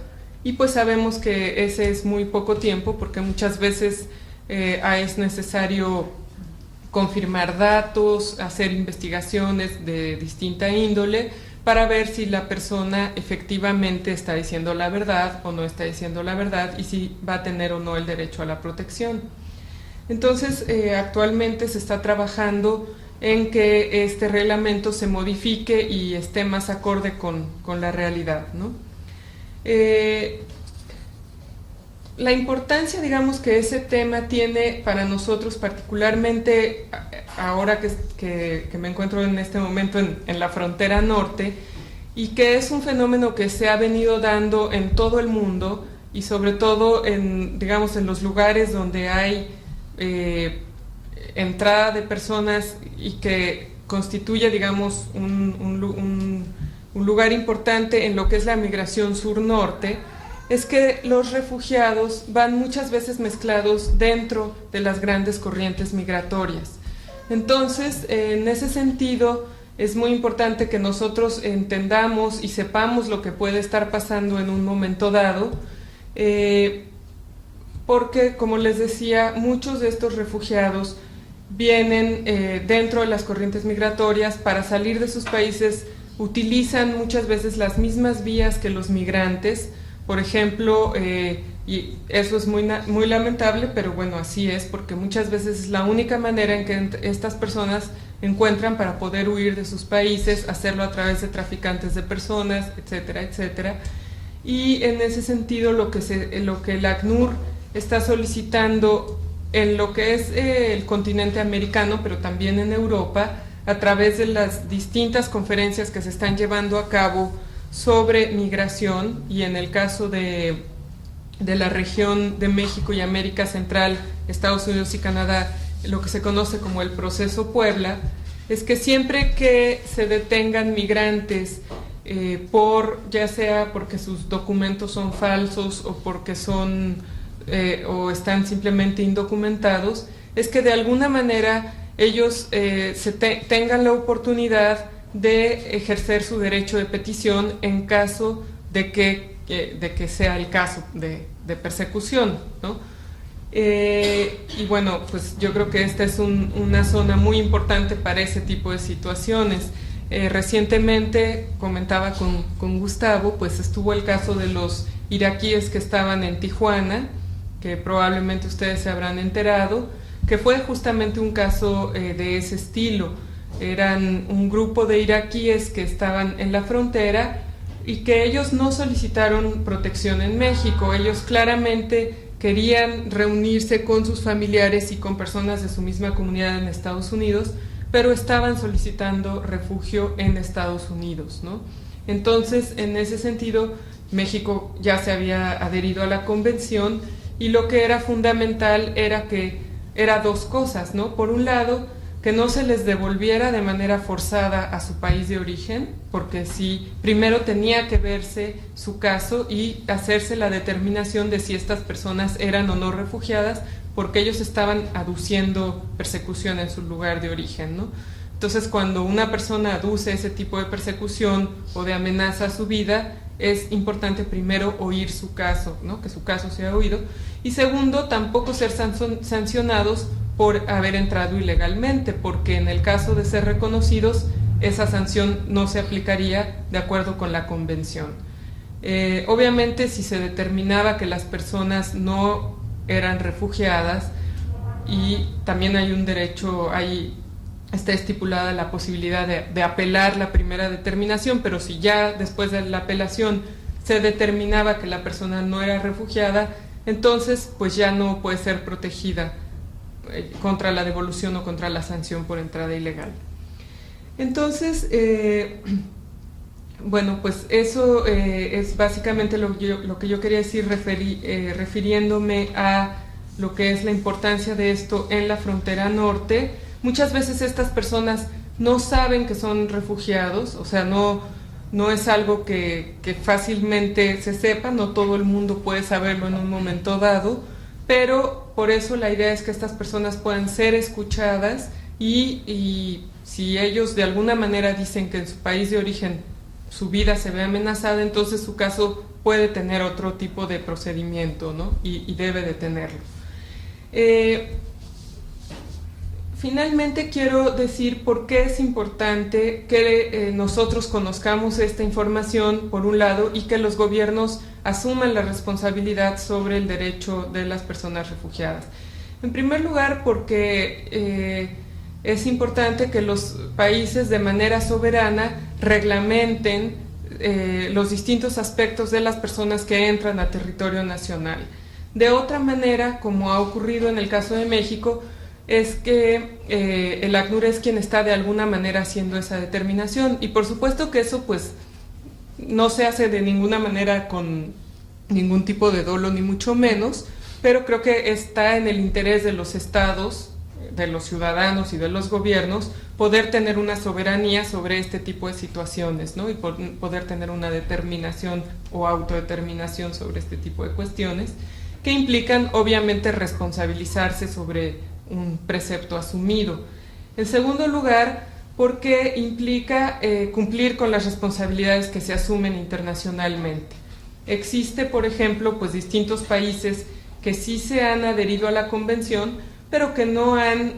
y pues sabemos que ese es muy poco tiempo, porque muchas veces es necesario confirmar datos, hacer investigaciones de distinta índole para ver si la persona efectivamente está diciendo la verdad o no está diciendo la verdad, y si va a tener o no el derecho a la protección. Entonces, actualmente se está trabajando en que este reglamento se modifique y esté más acorde con la realidad, ¿no? La importancia, digamos, que ese tema tiene para nosotros, particularmente ahora que me encuentro en este momento en la frontera norte, y que es un fenómeno que se ha venido dando en todo el mundo, y sobre todo digamos, en los lugares donde hay entrada de personas y que constituye, digamos, un lugar importante en lo que es la migración sur-norte, es que los refugiados van muchas veces mezclados dentro de las grandes corrientes migratorias. Entonces, en ese sentido, es muy importante que nosotros entendamos y sepamos lo que puede estar pasando en un momento dado, porque, como les decía, muchos de estos refugiados vienen dentro de las corrientes migratorias. Para salir de sus países utilizan muchas veces las mismas vías que los migrantes, por ejemplo, y eso es muy lamentable, pero bueno, así es, porque muchas veces es la única manera en que estas personas encuentran para poder huir de sus países, hacerlo a través de traficantes de personas, etcétera, etcétera. Y en ese sentido, lo que el ACNUR está solicitando en lo que es el continente americano, pero también en Europa, a través de las distintas conferencias que se están llevando a cabo sobre migración, y en el caso de la región de México y América Central, Estados Unidos y Canadá, lo que se conoce como el proceso Puebla, es que siempre que se detengan migrantes, ya sea porque sus documentos son falsos o porque o están simplemente indocumentados, es que de alguna manera ellos tengan la oportunidad de ejercer su derecho de petición en caso de que sea el caso de persecución, ¿no? Y bueno, pues yo creo que esta es una zona muy importante para ese tipo de situaciones. Recientemente, comentaba con Gustavo, pues estuvo el caso de los iraquíes que estaban en Tijuana, que probablemente ustedes se habrán enterado, que fue justamente un caso de ese estilo. Eran un grupo de iraquíes que estaban en la frontera y que ellos no solicitaron protección en México. Ellos claramente querían reunirse con sus familiares y con personas de su misma comunidad en Estados Unidos, pero estaban solicitando refugio en Estados Unidos, ¿no? Entonces, en ese sentido, México ya se había adherido a la convención y lo que era fundamental era dos cosas, ¿no? Por un lado, que no se les devolviera de manera forzada a su país de origen, porque sí, primero tenía que verse su caso y hacerse la determinación de si estas personas eran o no refugiadas, porque ellos estaban aduciendo persecución en su lugar de origen, ¿no? Entonces, cuando una persona aduce ese tipo de persecución o de amenaza a su vida, es importante primero oír su caso, ¿no? Que su caso sea oído, y segundo, tampoco ser sancionados por haber entrado ilegalmente, porque en el caso de ser reconocidos, esa sanción no se aplicaría de acuerdo con la convención. Obviamente, si se determinaba que las personas no eran refugiadas, y también hay un derecho, ahí está estipulada la posibilidad de apelar la primera determinación, pero si ya después de la apelación se determinaba que la persona no era refugiada, entonces pues ya no puede ser protegida contra la devolución o contra la sanción por entrada ilegal. Entonces, bueno, pues eso es básicamente lo que yo quería decir refiriéndome a lo que es la importancia de esto en la frontera norte. Muchas veces estas personas no saben que son refugiados, o sea, no es algo que fácilmente se sepa, no todo el mundo puede saberlo en un momento dado, pero por eso la idea es que estas personas puedan ser escuchadas y si ellos de alguna manera dicen que en su país de origen su vida se ve amenazada, entonces su caso puede tener otro tipo de procedimiento, ¿no? Y debe de tenerlo. Finalmente quiero decir por qué es importante que nosotros conozcamos esta información, por un lado, y que los gobiernos asuman la responsabilidad sobre el derecho de las personas refugiadas. En primer lugar, porque es importante que los países de manera soberana reglamenten los distintos aspectos de las personas que entran a territorio nacional. De otra manera, como ha ocurrido en el caso de México, es que el ACNUR es quien está de alguna manera haciendo esa determinación, y por supuesto que eso pues no se hace de ninguna manera con ningún tipo de dolo ni mucho menos, pero creo que está en el interés de los estados, de los ciudadanos y de los gobiernos poder tener una soberanía sobre este tipo de situaciones, ¿no? Y poder tener una determinación o autodeterminación sobre este tipo de cuestiones que implican obviamente responsabilizarse sobre un precepto asumido. En segundo lugar, porque implica cumplir con las responsabilidades que se asumen internacionalmente. Existe, por ejemplo, pues distintos países que sí se han adherido a la convención, pero que no han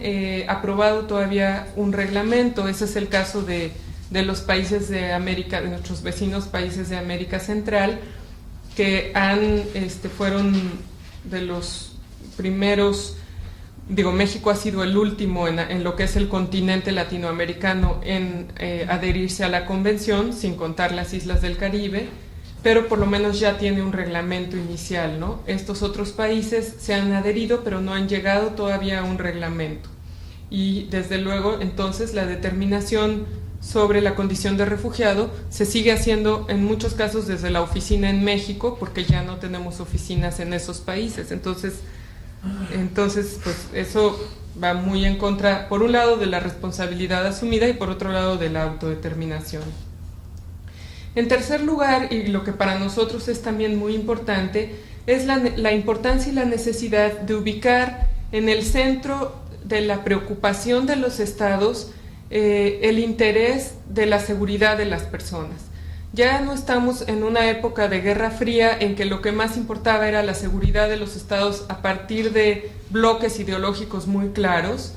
aprobado todavía un reglamento. Ese es el caso de los países de América, de nuestros vecinos países de América Central, que fueron de los primeros. Digo, México ha sido el último en lo que es el continente latinoamericano en adherirse a la convención, sin contar las islas del Caribe, pero por lo menos ya tiene un reglamento inicial, ¿no? Estos otros países se han adherido, pero no han llegado todavía a un reglamento. Y desde luego, entonces, la determinación sobre la condición de refugiado se sigue haciendo en muchos casos desde la oficina en México, porque ya no tenemos oficinas en esos países. Entonces pues eso va muy en contra, por un lado, de la responsabilidad asumida y por otro lado de la autodeterminación. En tercer lugar, y lo que para nosotros es también muy importante, es la importancia y la necesidad de ubicar en el centro de la preocupación de los estados el interés de la seguridad de las personas. Ya no estamos en una época de Guerra Fría en que lo que más importaba era la seguridad de los estados a partir de bloques ideológicos muy claros.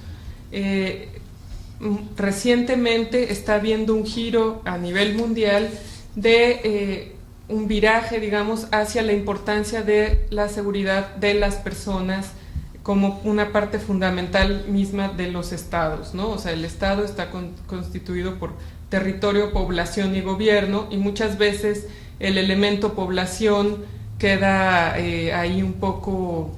Recientemente está habiendo un giro a nivel mundial de un viraje, digamos, hacia la importancia de la seguridad de las personas como una parte fundamental misma de los estados, ¿no? O sea, el estado está constituido por territorio, población y gobierno, y muchas veces el elemento población queda ahí un poco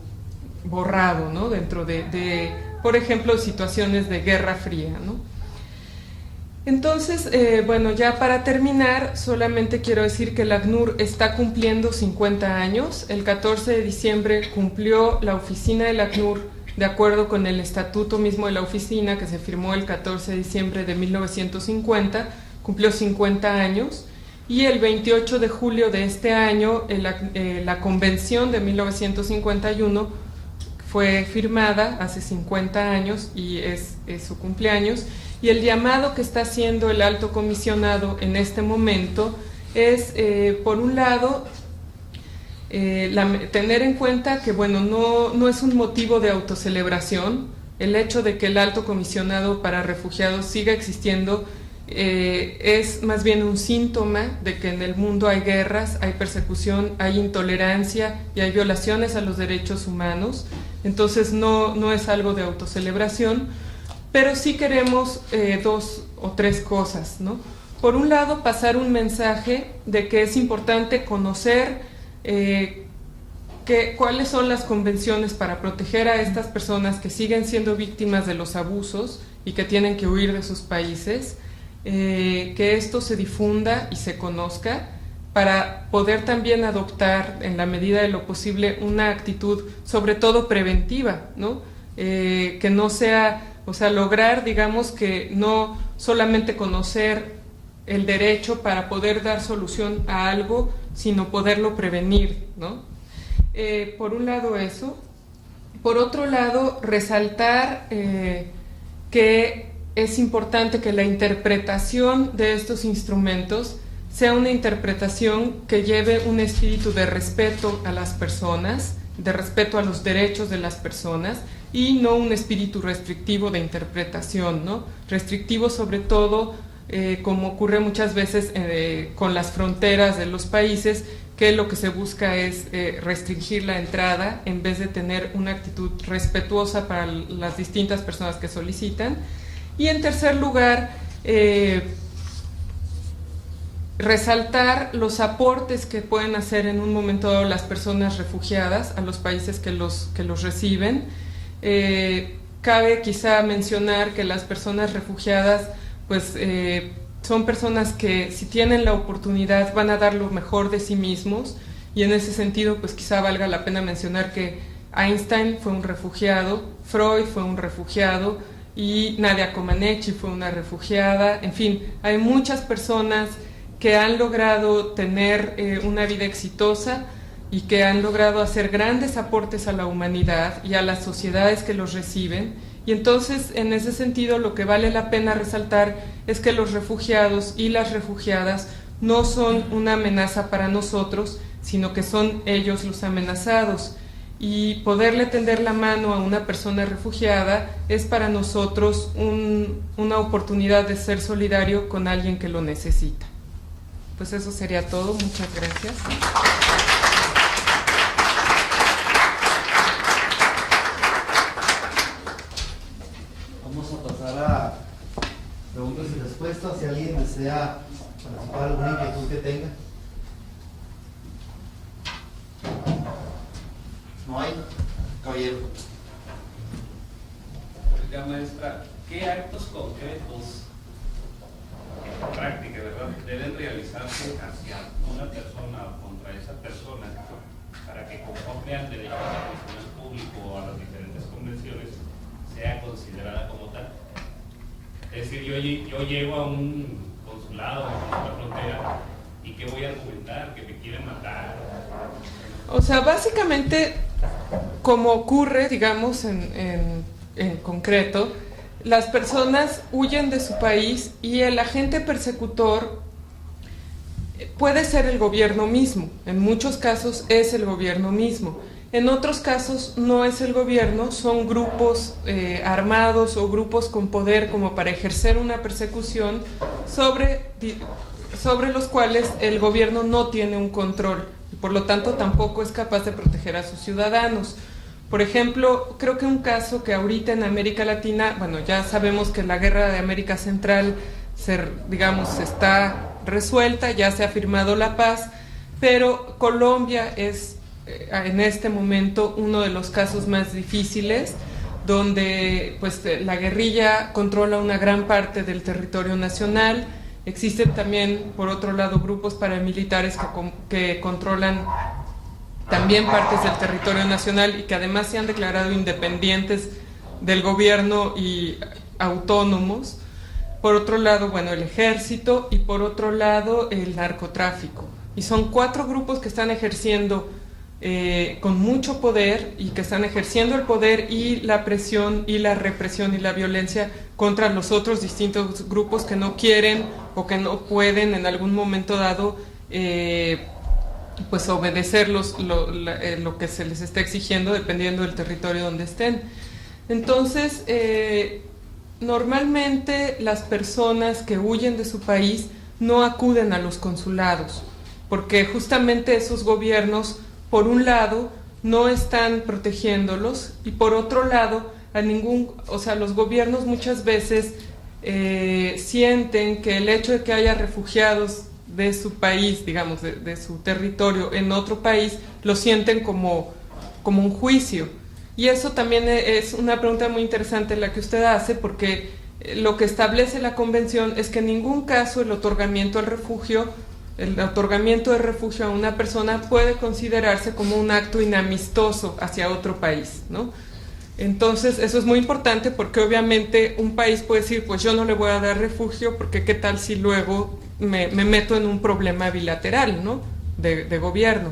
borrado, ¿no? Dentro de, por ejemplo, situaciones de Guerra Fría, ¿no? Entonces, bueno, ya para terminar, solamente quiero decir que el ACNUR está cumpliendo 50 años. El 14 de diciembre cumplió la oficina del ACNUR, de acuerdo con el estatuto mismo de la oficina, que se firmó el 14 de diciembre de 1950, cumplió 50 años. Y el 28 de julio de este año, la convención de 1951 fue firmada hace 50 años y es su cumpleaños. Y el llamado que está haciendo el alto comisionado en este momento es, por un lado, tener en cuenta que, bueno, no es un motivo de autocelebración el hecho de que el alto comisionado para refugiados siga existiendo. Es más bien un síntoma de que en el mundo hay guerras, hay persecución, hay intolerancia y hay violaciones a los derechos humanos. Entonces no es algo de autocelebración, pero sí queremos dos o tres cosas, ¿no? Por un lado, pasar un mensaje de que es importante conocer cuáles son las convenciones para proteger a estas personas que siguen siendo víctimas de los abusos y que tienen que huir de sus países. Que esto se difunda y se conozca para poder también adoptar en la medida de lo posible una actitud sobre todo preventiva, ¿no? Que no sea, o sea, lograr, digamos, que no solamente conocer el derecho para poder dar solución a algo, sino poderlo prevenir, ¿no? Por un lado eso. Por otro lado, resaltar que es importante que la interpretación de estos instrumentos sea una interpretación que lleve un espíritu de respeto a las personas, de respeto a los derechos de las personas, y no un espíritu restrictivo de interpretación, ¿no? Restrictivo sobre todo, como ocurre muchas veces con las fronteras de los países, que lo que se busca es restringir la entrada en vez de tener una actitud respetuosa para las distintas personas que solicitan. Y en tercer lugar, resaltar los aportes que pueden hacer en un momento dado las personas refugiadas a los países que los reciben. Cabe quizá mencionar que las personas refugiadas pues son personas que, si tienen la oportunidad, van a dar lo mejor de sí mismos, y en ese sentido pues quizá valga la pena mencionar que Einstein fue un refugiado, Freud fue un refugiado, y Nadia Comaneci fue una refugiada. En fin, hay muchas personas que han logrado tener una vida exitosa y que han logrado hacer grandes aportes a la humanidad y a las sociedades que los reciben. Y entonces, en ese sentido, lo que vale la pena resaltar es que los refugiados y las refugiadas no son una amenaza para nosotros, sino que son ellos los amenazados. Y poderle tender la mano a una persona refugiada es para nosotros una oportunidad de ser solidario con alguien que lo necesita. Pues eso sería todo. Muchas gracias.
Vamos a pasar a preguntas y respuestas. Si alguien desea participar, alguna inquietud que tenga. No hay. Caballero.
Oiga, maestra, ¿qué actos concretos en práctica, verdad, deben realizarse hacia una persona o contra esa persona para que, conforme al derecho internacional público o a las diferentes convenciones, sea considerada como tal? Es decir, yo llego a un consulado o a una frontera y ¿qué voy a argumentar? ¿Que me quieren matar?
O sea, básicamente, como ocurre, digamos, en concreto, las personas huyen de su país y el agente persecutor puede ser el gobierno mismo. En muchos casos es el gobierno mismo. En otros casos no es el gobierno, son grupos armados o grupos con poder como para ejercer una persecución sobre los cuales el gobierno no tiene un control y por lo tanto tampoco es capaz de proteger a sus ciudadanos. Por ejemplo, creo que un caso que ahorita en América Latina, bueno, ya sabemos que la guerra de América Central está resuelta, ya se ha firmado la paz, pero Colombia es en este momento uno de los casos más difíciles, donde pues la guerrilla controla una gran parte del territorio nacional. Existen también, por otro lado, grupos paramilitares que controlan también partes del territorio nacional y que además se han declarado independientes del gobierno y autónomos. Por otro lado, bueno, el ejército, y por otro lado, el narcotráfico. Y son 4 grupos que están ejerciendo con mucho poder y que están ejerciendo el poder y la presión y la represión y la violencia contra los otros distintos grupos que no quieren o que no pueden en algún momento dado pues obedecer lo que se les está exigiendo dependiendo del territorio donde estén. Entonces, normalmente las personas que huyen de su país no acuden a los consulados, porque justamente esos gobiernos, por un lado, no están protegiéndolos, y por otro lado, los gobiernos muchas veces sienten que el hecho de que haya refugiados de su país, digamos, de su territorio en otro país, lo sienten como un juicio. Y eso también es una pregunta muy interesante la que usted hace, porque lo que establece la Convención es que en ningún caso el otorgamiento de refugio a una persona puede considerarse como un acto inamistoso hacia otro país, ¿no? Entonces, eso es muy importante, porque obviamente un país puede decir, pues yo no le voy a dar refugio, porque qué tal si luego me meto en un problema bilateral, ¿no?, de gobierno.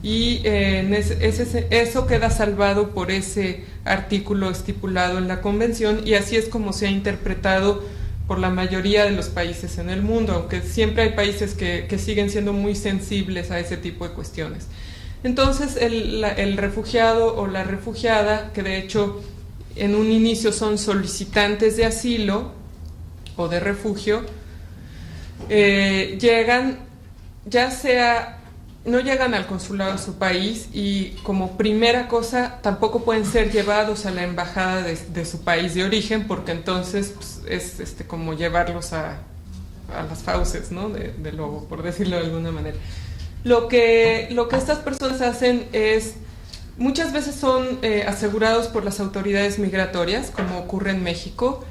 Y eso queda salvado por ese artículo estipulado en la Convención, y así es como se ha interpretado por la mayoría de los países en el mundo, aunque siempre hay países que siguen siendo muy sensibles a ese tipo de cuestiones. Entonces, el refugiado o la refugiada, que de hecho en un inicio son solicitantes de asilo o de refugio, no llegan al consulado de su país, y como primera cosa tampoco pueden ser llevados a la embajada de su país de origen, porque entonces pues, es como llevarlos a las fauces, ¿no?, de lobo, por decirlo de alguna manera. Lo que estas personas hacen es, muchas veces son asegurados por las autoridades migratorias, como ocurre en México,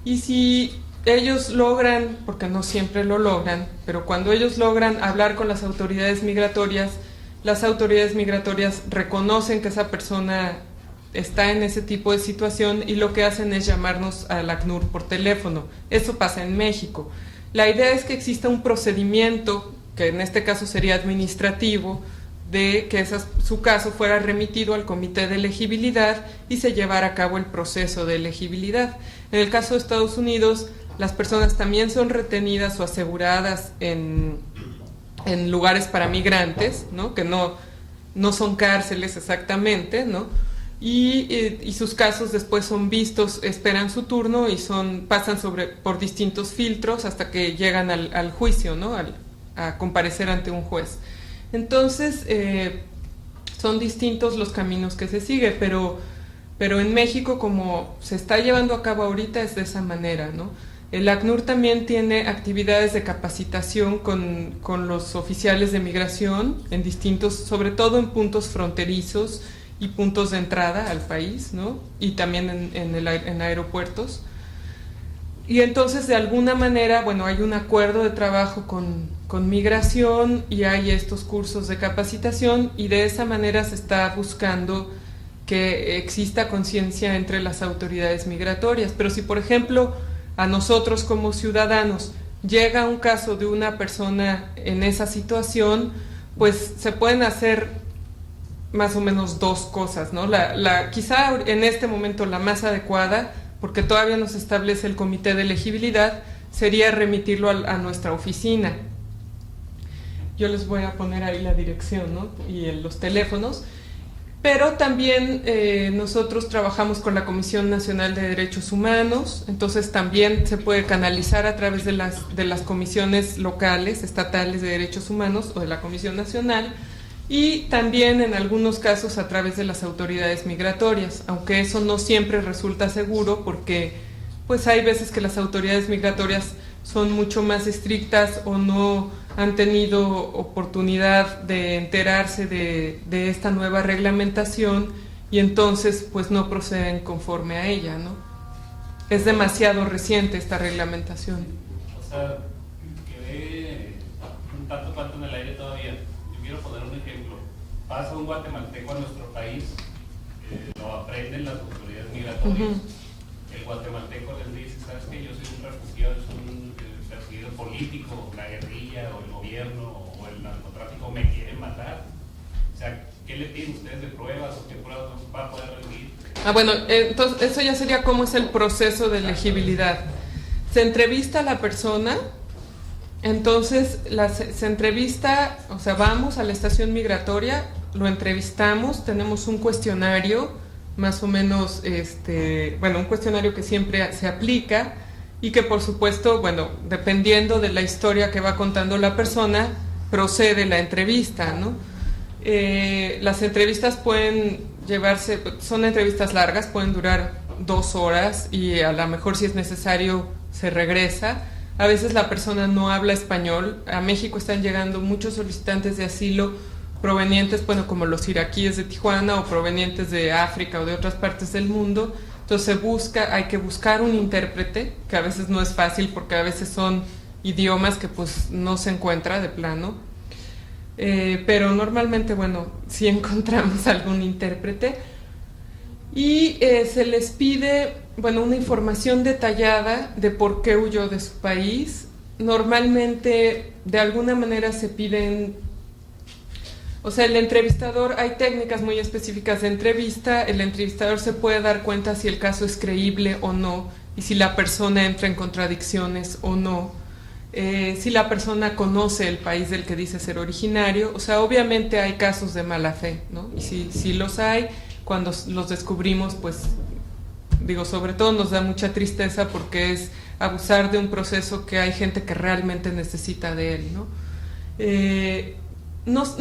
y si ellos logran, porque no siempre lo logran, pero cuando ellos logran hablar con las autoridades migratorias reconocen que esa persona está en ese tipo de situación, y lo que hacen es llamarnos al ACNUR por teléfono. Eso pasa en México. La idea es que exista un procedimiento, que en este caso sería administrativo, de que su caso fuera remitido al comité de elegibilidad y se llevara a cabo el proceso de elegibilidad. En el caso de Estados Unidos, las personas también son retenidas o aseguradas en lugares para migrantes, ¿no?, que no son cárceles exactamente, ¿no?, y sus casos después son vistos, esperan su turno y pasan por distintos filtros hasta que llegan al juicio, ¿no?, a comparecer ante un juez. Entonces, son distintos los caminos que se sigue, pero en México, como se está llevando a cabo ahorita, es de esa manera, ¿no? El ACNUR también tiene actividades de capacitación con los oficiales de migración en sobre todo en puntos fronterizos y puntos de entrada al país, ¿no?, y también en aeropuertos. Y entonces, de alguna manera, bueno, hay un acuerdo de trabajo con migración, y hay estos cursos de capacitación, y de esa manera se está buscando que exista conciencia entre las autoridades migratorias. Pero si, por ejemplo, a nosotros como ciudadanos llega un caso de una persona en esa situación, pues se pueden hacer más o menos 2 cosas, ¿no? Quizá en este momento la más adecuada, porque todavía no se establece el comité de elegibilidad, sería remitirlo a nuestra oficina. Yo les voy a poner ahí la dirección, ¿no?, y los teléfonos. Pero también nosotros trabajamos con la Comisión Nacional de Derechos Humanos, entonces también se puede canalizar a través de las comisiones locales, estatales de derechos humanos, o de la Comisión Nacional, y también en algunos casos a través de las autoridades migratorias, aunque eso no siempre resulta seguro, porque pues hay veces que las autoridades migratorias son mucho más estrictas o no han tenido oportunidad de enterarse de esta nueva reglamentación, y entonces pues no proceden conforme a ella, ¿no? Es demasiado reciente esta reglamentación.
O sea, quedé un tanto cuanto en el aire todavía. Yo quiero poner un ejemplo. Pasa un guatemalteco a nuestro país, lo aprenden las autoridades migratorias. El guatemalteco les dice, ¿sabes qué? Yo soy un refugiado, soy un perseguido político, la guerrilla o el gobierno o el narcotráfico me quieren matar. O sea, ¿qué le piden ustedes de pruebas o qué pruebas va a poder rendir?
Bueno, entonces eso ya sería cómo es el proceso de elegibilidad. Se entrevista a la persona, entonces se entrevista, o sea, vamos a la estación migratoria, lo entrevistamos, tenemos un cuestionario, más o menos, un cuestionario que siempre se aplica y que por supuesto, bueno, dependiendo de la historia que va contando la persona, procede la entrevista, ¿no? Las entrevistas pueden llevarse, son entrevistas largas, pueden durar 2 horas y a lo mejor si es necesario se regresa. A veces la persona no habla español. A México están llegando muchos solicitantes de asilo provenientes, bueno, como los iraquíes de Tijuana o provenientes de África o de otras partes del mundo. Entonces hay que buscar un intérprete, que a veces no es fácil porque a veces son idiomas que pues no se encuentra de plano. Pero normalmente, bueno, sí encontramos algún intérprete y se les pide, bueno, una información detallada de por qué huyó de su país. Normalmente, de alguna manera se piden, o sea, el entrevistador, hay técnicas muy específicas de entrevista, el entrevistador se puede dar cuenta si el caso es creíble o no y si la persona entra en contradicciones o no. Si la persona conoce el país del que dice ser originario, o sea, obviamente hay casos de mala fe, ¿no? Y si los hay, cuando los descubrimos, pues, digo, sobre todo nos da mucha tristeza porque es abusar de un proceso que hay gente que realmente necesita de él, ¿no?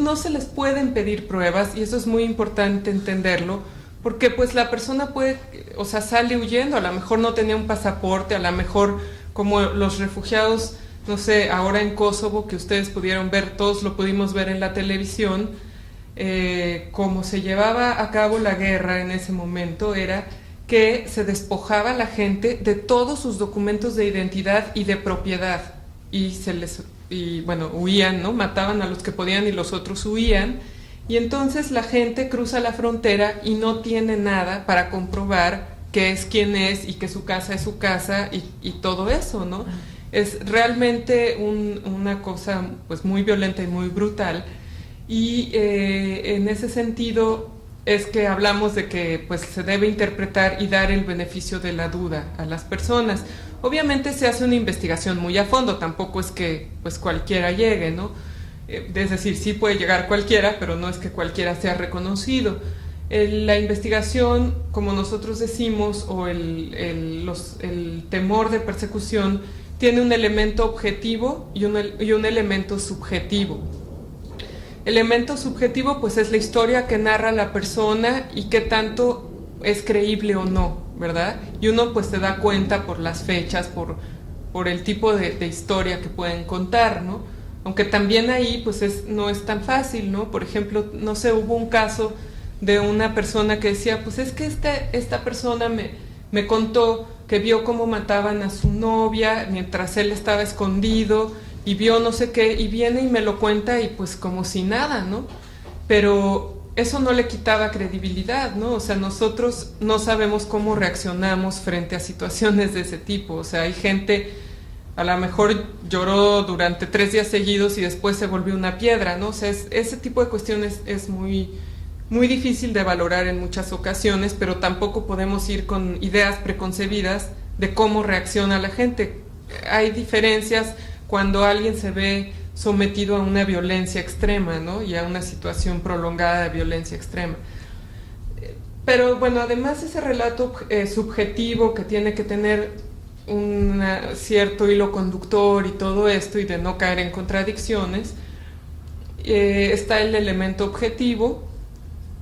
No se les pueden pedir pruebas y eso es muy importante entenderlo, porque pues la persona puede, o sea, sale huyendo, a lo mejor no tenía un pasaporte, a lo mejor como los refugiados, no sé, ahora en Kosovo, que ustedes pudieron ver, todos lo pudimos ver en la televisión, cómo se llevaba a cabo la guerra en ese momento era que se despojaba a la gente de todos sus documentos de identidad y de propiedad y bueno, huían, ¿no? Mataban a los que podían y los otros huían y entonces la gente cruza la frontera y no tiene nada para comprobar que es quien es y que su casa es su casa y todo eso, ¿no? Es realmente una cosa pues muy violenta y muy brutal y en ese sentido es que hablamos de que pues se debe interpretar y dar el beneficio de la duda a las personas. Obviamente se hace una investigación muy a fondo, tampoco es que pues cualquiera llegue, ¿no? Es decir, sí puede llegar cualquiera, pero no es que cualquiera sea reconocido. La investigación, como nosotros decimos, o el temor de persecución tiene un elemento objetivo y un elemento subjetivo. Elemento subjetivo pues es la historia que narra la persona y qué tanto es creíble o no, ¿verdad? Y uno pues se da cuenta por las fechas, por el tipo de historia que pueden contar, ¿no? Aunque también ahí pues no es tan fácil, ¿no? Por ejemplo, no sé, hubo un caso de una persona que decía, pues es que esta persona me contó que vio cómo mataban a su novia mientras él estaba escondido y vio no sé qué, y viene y me lo cuenta y pues como si nada, ¿no? Pero eso no le quitaba credibilidad, ¿no? O sea, nosotros no sabemos cómo reaccionamos frente a situaciones de ese tipo. O sea, hay gente, a lo mejor lloró durante 3 días seguidos y después se volvió una piedra, ¿no? O sea, ese tipo de cuestiones es muy difícil de valorar en muchas ocasiones, pero tampoco podemos ir con ideas preconcebidas de cómo reacciona la gente. Hay diferencias cuando alguien se ve sometido a una violencia extrema, ¿no? Y a una situación prolongada de violencia extrema. Pero bueno, además ese relato subjetivo que tiene que tener un cierto hilo conductor y todo esto, y de no caer en contradicciones, está el elemento objetivo,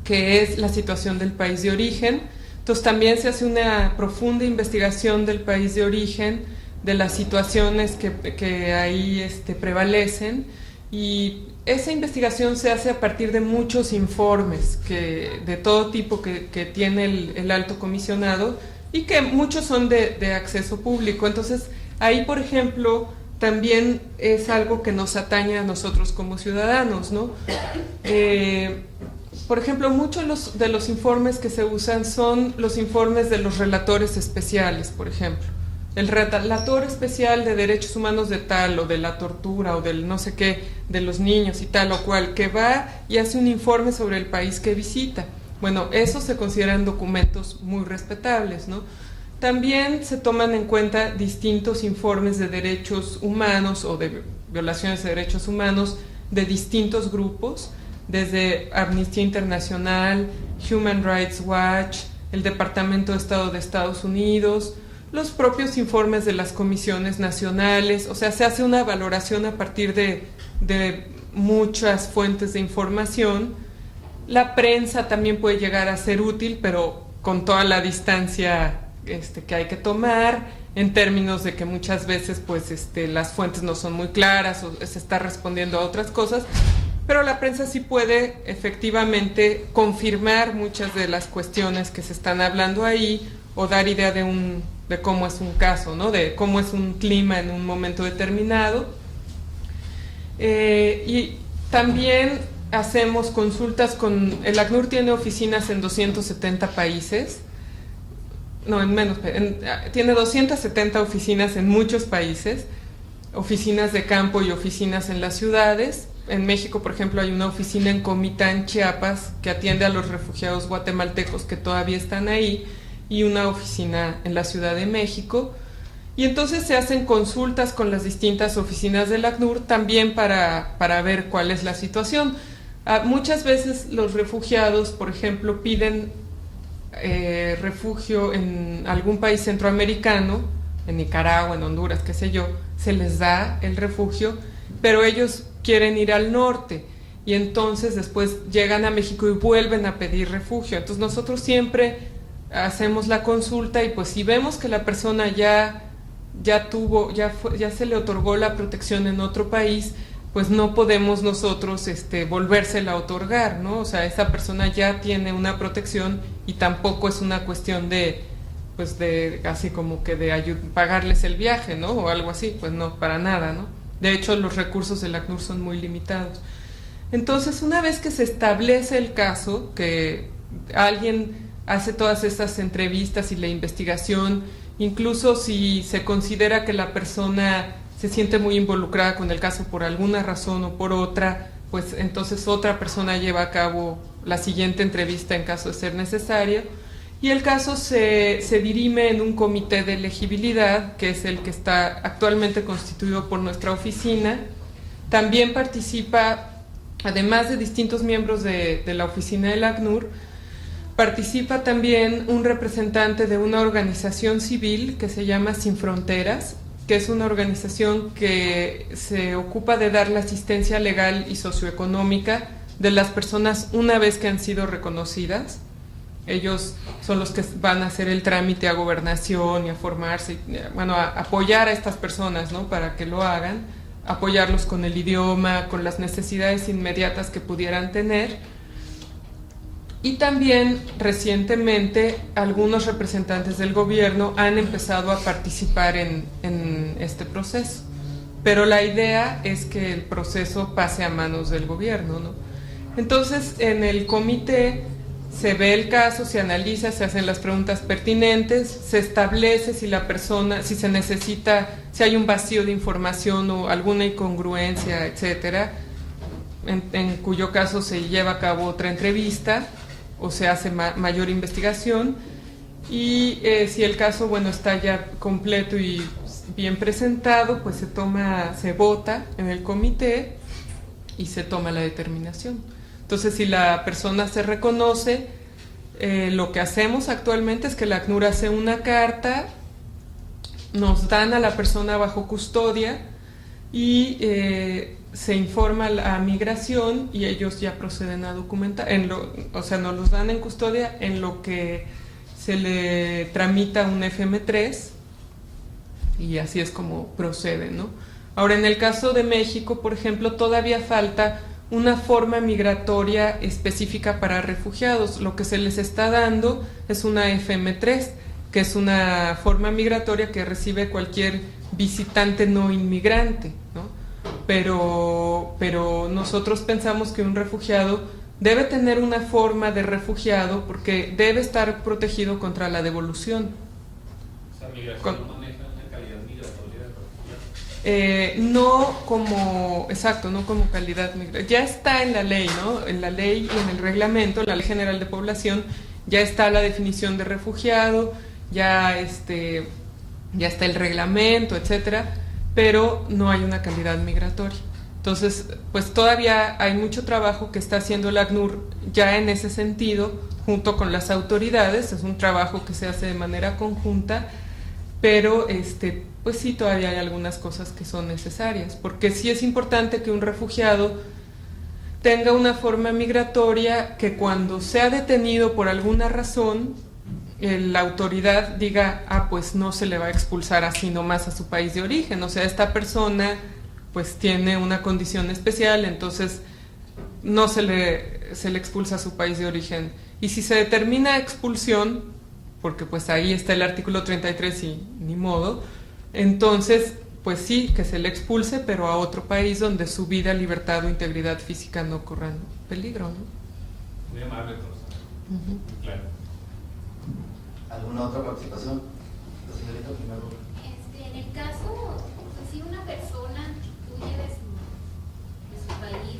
que es la situación del país de origen. Entonces también se hace una profunda investigación del país de origen, de las situaciones que ahí prevalecen, Y esa investigación se hace a partir de muchos informes de todo tipo que tiene el alto comisionado y que muchos son de acceso público. Entonces, ahí, por ejemplo, también es algo que nos atañe a nosotros como ciudadanos, ¿no? Por ejemplo, muchos de los informes que se usan son los informes de los relatores especiales, por ejemplo. El relator especial de derechos humanos de tal, o de la tortura, o del no sé qué, de los niños y tal o cual, que va y hace un informe sobre el país que visita. Bueno, esos se consideran documentos muy respetables, ¿no? También se toman en cuenta distintos informes de derechos humanos o de violaciones de derechos humanos de distintos grupos, desde Amnistía Internacional, Human Rights Watch, el Departamento de Estado de Estados Unidos, los propios informes de las comisiones nacionales. O sea, se hace una valoración a partir de muchas fuentes de información. La prensa también puede llegar a ser útil, pero con toda la distancia que hay que tomar, en términos de que muchas veces pues las fuentes no son muy claras o se está respondiendo a otras cosas, pero la prensa sí puede efectivamente confirmar muchas de las cuestiones que se están hablando ahí, o dar idea de cómo es un caso, ¿no? De cómo es un clima en un momento determinado. Y también hacemos consultas el ACNUR tiene oficinas en 270 países, no, en menos, tiene 270 oficinas en muchos países, oficinas de campo y oficinas en las ciudades. En México, por ejemplo, hay una oficina en Comitán, Chiapas, que atiende a los refugiados guatemaltecos que todavía están ahí, y una oficina en la Ciudad de México. Y entonces se hacen consultas con las distintas oficinas del ACNUR también para ver cuál es la situación. Muchas veces los refugiados, por ejemplo, piden refugio en algún país centroamericano, en Nicaragua, en Honduras, qué sé yo, se les da el refugio, pero ellos quieren ir al norte y entonces después llegan a México y vuelven a pedir refugio. Entonces nosotros siempre hacemos la consulta y pues si vemos que la persona ya se le otorgó la protección en otro país, pues no podemos nosotros volvérsela a otorgar, ¿no? O sea, esa persona ya tiene una protección y tampoco es una cuestión de así como que de pagarles el viaje, ¿no? O algo así, pues no, para nada, ¿no? De hecho, los recursos del ACNUR son muy limitados. Entonces, una vez que se establece el caso, que alguien hace todas estas entrevistas y la investigación, incluso si se considera que la persona se siente muy involucrada con el caso por alguna razón o por otra, pues entonces otra persona lleva a cabo la siguiente entrevista en caso de ser necesario, y el caso se dirime en un comité de elegibilidad, que es el que está actualmente constituido por nuestra oficina. También participa, además de distintos miembros de la oficina del ACNUR, participa también un representante de una organización civil que se llama Sin Fronteras, que es una organización que se ocupa de dar la asistencia legal y socioeconómica de las personas una vez que han sido reconocidas. Ellos son los que van a hacer el trámite a gobernación y a formarse, bueno, a apoyar a estas personas, ¿no? Para que lo hagan, apoyarlos con el idioma, con las necesidades inmediatas que pudieran tener. Y también recientemente algunos representantes del gobierno han empezado a participar en este proceso, pero la idea es que el proceso pase a manos del gobierno, ¿no? Entonces, en el comité se ve el caso, se analiza, se hacen las preguntas pertinentes, se establece si la persona, si se necesita, si hay un vacío de información o alguna incongruencia, etcétera, en cuyo caso se lleva a cabo otra entrevista o se hace mayor investigación, y si el caso, bueno, está ya completo y bien presentado, pues se vota en el comité y se toma la determinación. Entonces, si la persona se reconoce, lo que hacemos actualmente es que la ACNUR hace una carta, nos dan a la persona bajo custodia y se informa a migración y ellos ya proceden a documentar, o sea, nos los dan en custodia en lo que se le tramita un FM3 y así es como procede, ¿no? Ahora, en el caso de México, por ejemplo, todavía falta una forma migratoria específica para refugiados. Lo que se les está dando es una FM3, que es una forma migratoria que recibe cualquier visitante no inmigrante, ¿no? Pero nosotros pensamos que un refugiado debe tener una forma de refugiado porque debe estar protegido contra la devolución.
Esa migración no maneja una calidad migratoria de refugiados.
No como, exacto, no como calidad migratoria. Ya está en la ley, ¿no? En la ley y en el reglamento, la Ley General de Población, ya está la definición de refugiado, ya está el reglamento, etcétera, pero no hay una calidad migratoria. Entonces, pues todavía hay mucho trabajo que está haciendo el ACNUR ya en ese sentido, junto con las autoridades. Es un trabajo que se hace de manera conjunta, pero pues sí, todavía hay algunas cosas que son necesarias, porque sí es importante que un refugiado tenga una forma migratoria que cuando sea detenido por alguna razón, la autoridad diga, pues no se le va a expulsar así nomás a su país de origen, o sea, esta persona pues tiene una condición especial, entonces no se le expulsa a su país de origen. Y si se determina expulsión, porque pues ahí está el artículo 33 y ni modo, entonces pues sí, que se le expulse, pero a otro país donde su vida, libertad o integridad física no corran peligro, ¿no?
Muy amable, profesor. Claro.
¿Alguna otra participación? La señorita primero.
En el caso, pues, si una persona huye de su país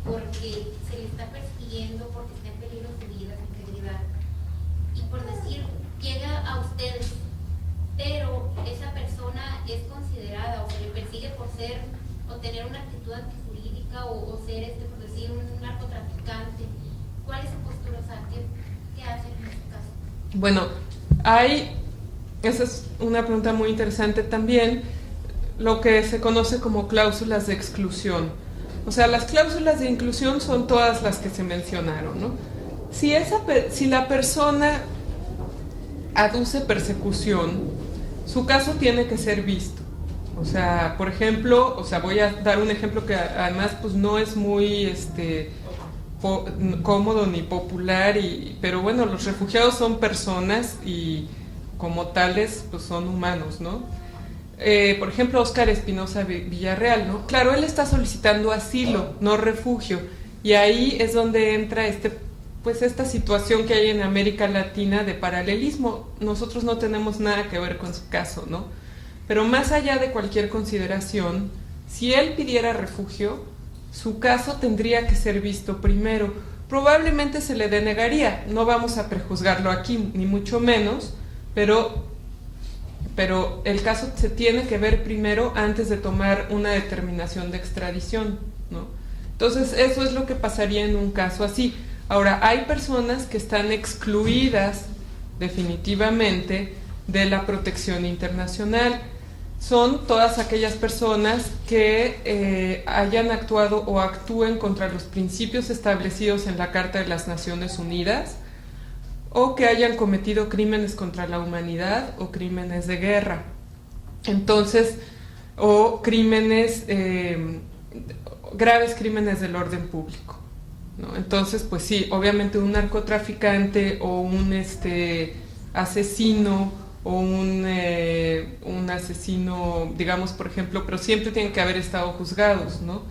porque se le está persiguiendo, porque está en peligro su vida, su integridad, y por decir, llega a ustedes, pero esa persona es considerada o se le persigue por ser o tener una actitud antijurídica o ser, por decir, un narcotraficante, ¿cuál es su postura? O sea, ¿qué hacen en este caso?
Bueno, esa es una pregunta muy interesante también, lo que se conoce como cláusulas de exclusión. O sea, las cláusulas de inclusión son todas las que se mencionaron, ¿no? Si la persona aduce persecución, su caso tiene que ser visto. O sea, por ejemplo, voy a dar un ejemplo que además pues no es muy cómodo ni popular, pero bueno, los refugiados son personas y como tales pues son humanos, ¿no? Por ejemplo, Óscar Espinosa Villarreal, ¿no? Claro, él está solicitando asilo, no refugio, y ahí es donde entra pues esta situación que hay en América Latina de paralelismo. Nosotros no tenemos nada que ver con su caso, ¿no? Pero más allá de cualquier consideración, si él pidiera refugio, su caso tendría que ser visto primero. Probablemente se le denegaría, no vamos a prejuzgarlo aquí, ni mucho menos, pero el caso se tiene que ver primero antes de tomar una determinación de extradición, ¿no? Entonces, eso es lo que pasaría en un caso así. Ahora, hay personas que están excluidas definitivamente de la protección internacional. Son todas aquellas personas que hayan actuado o actúen contra los principios establecidos en la Carta de las Naciones Unidas, o que hayan cometido crímenes contra la humanidad o crímenes de guerra. Entonces, o crímenes, graves crímenes del orden público, ¿no? Entonces, pues sí, obviamente un narcotraficante o un asesino o un asesino, digamos, por ejemplo, pero siempre tienen que haber estado juzgados, ¿no?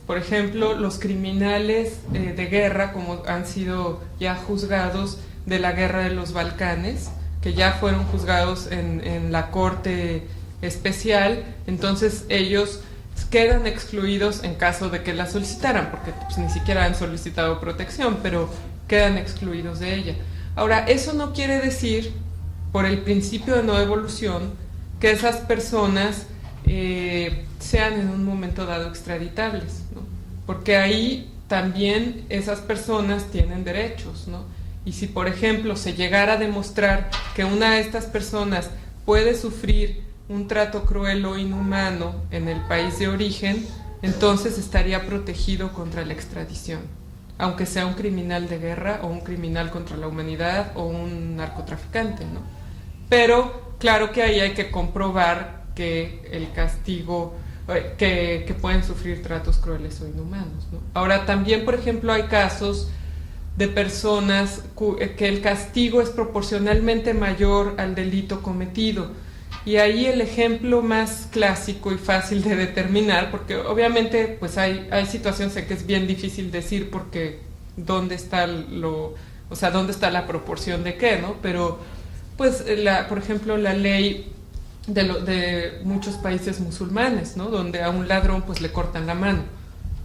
Por ejemplo, los criminales de guerra, como han sido ya juzgados de la guerra de los Balcanes, que ya fueron juzgados en la corte especial, entonces ellos quedan excluidos en caso de que la solicitaran, porque pues, ni siquiera han solicitado protección, pero quedan excluidos de ella. Ahora, eso no quiere decir, por el principio de no devolución, que esas personas sean en un momento dado extraditables, ¿no? Porque ahí también esas personas tienen derechos, ¿no? Y si, por ejemplo, se llegara a demostrar que una de estas personas puede sufrir un trato cruel o inhumano en el país de origen, entonces estaría protegido contra la extradición, aunque sea un criminal de guerra o un criminal contra la humanidad o un narcotraficante, ¿no? Pero claro que ahí hay que comprobar que el castigo, que pueden sufrir tratos crueles o inhumanos, ¿no? Ahora, también, por ejemplo, hay casos de personas que el castigo es proporcionalmente mayor al delito cometido. Y ahí el ejemplo más clásico y fácil de determinar, porque obviamente pues hay situaciones en que es bien difícil decir porque dónde está dónde está la proporción de qué, ¿no? Pero pues por ejemplo la ley de muchos países musulmanes, ¿no? Donde a un ladrón pues le cortan la mano.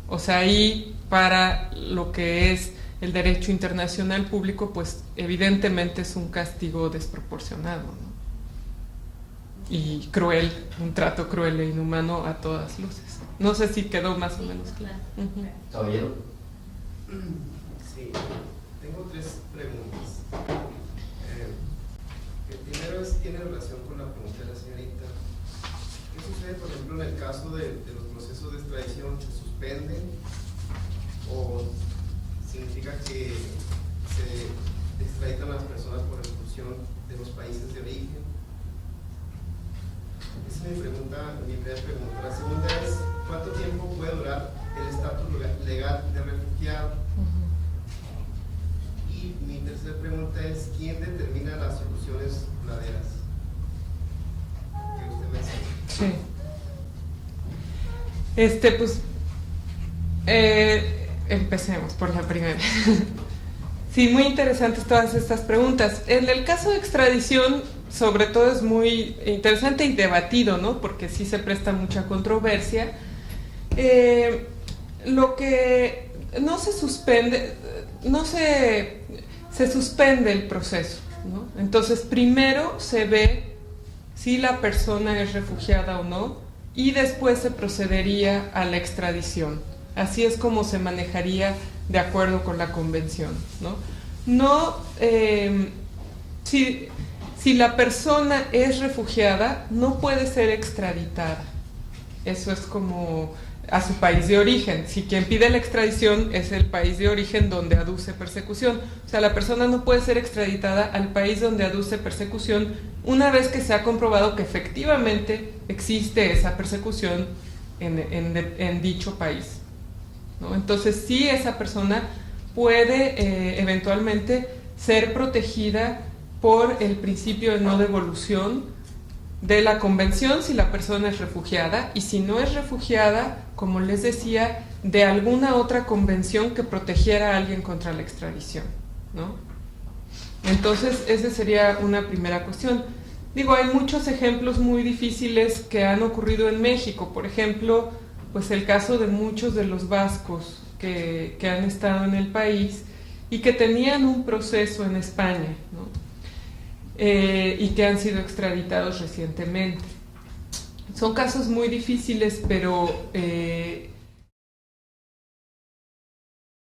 O sea, ahí para lo que es el derecho internacional público, pues evidentemente es un castigo desproporcionado, ¿no? Y cruel, un trato cruel e inhumano a todas luces. No sé si quedó más o menos claro.
Caballero.
Sí, tengo 3 preguntas. El primero tiene relación con la pregunta de la señorita. ¿Qué sucede, por ejemplo, en el caso de los procesos de extradición? ¿Se suspenden o significa que se extraditan a las personas por expulsión de los países de origen? Esa es mi primera pregunta. La segunda es, ¿cuánto tiempo puede durar el estatus legal de refugiado? Y mi tercera pregunta es, ¿quién determina las soluciones duraderas que usted menciona?
Sí. Empecemos por la primera. Sí, muy interesantes todas estas preguntas. En el caso de extradición, sobre todo es muy interesante y debatido, ¿no? Porque sí se presta mucha controversia. Lo que no se suspende, se suspende el proceso, ¿no? Entonces, primero se ve si la persona es refugiada o no, y después se procedería a la extradición. Así es como se manejaría de acuerdo con la convención, ¿no? Si la persona es refugiada, no puede ser extraditada. Eso es como a su país de origen. Si quien pide la extradición es el país de origen donde aduce persecución. O sea, la persona no puede ser extraditada al país donde aduce persecución una vez que se ha comprobado que efectivamente existe esa persecución en dicho país, ¿no? Entonces, sí, esa persona puede eventualmente ser protegida por el principio de no devolución de la convención si la persona es refugiada, y si no es refugiada, como les decía, de alguna otra convención que protegiera a alguien contra la extradición, ¿no? Entonces, esa sería una primera cuestión. Digo, hay muchos ejemplos muy difíciles que han ocurrido en México. Por ejemplo, pues el caso de muchos de los vascos que han estado en el país y que tenían un proceso en España, ¿no? Y que han sido extraditados recientemente. Son casos muy difíciles, pero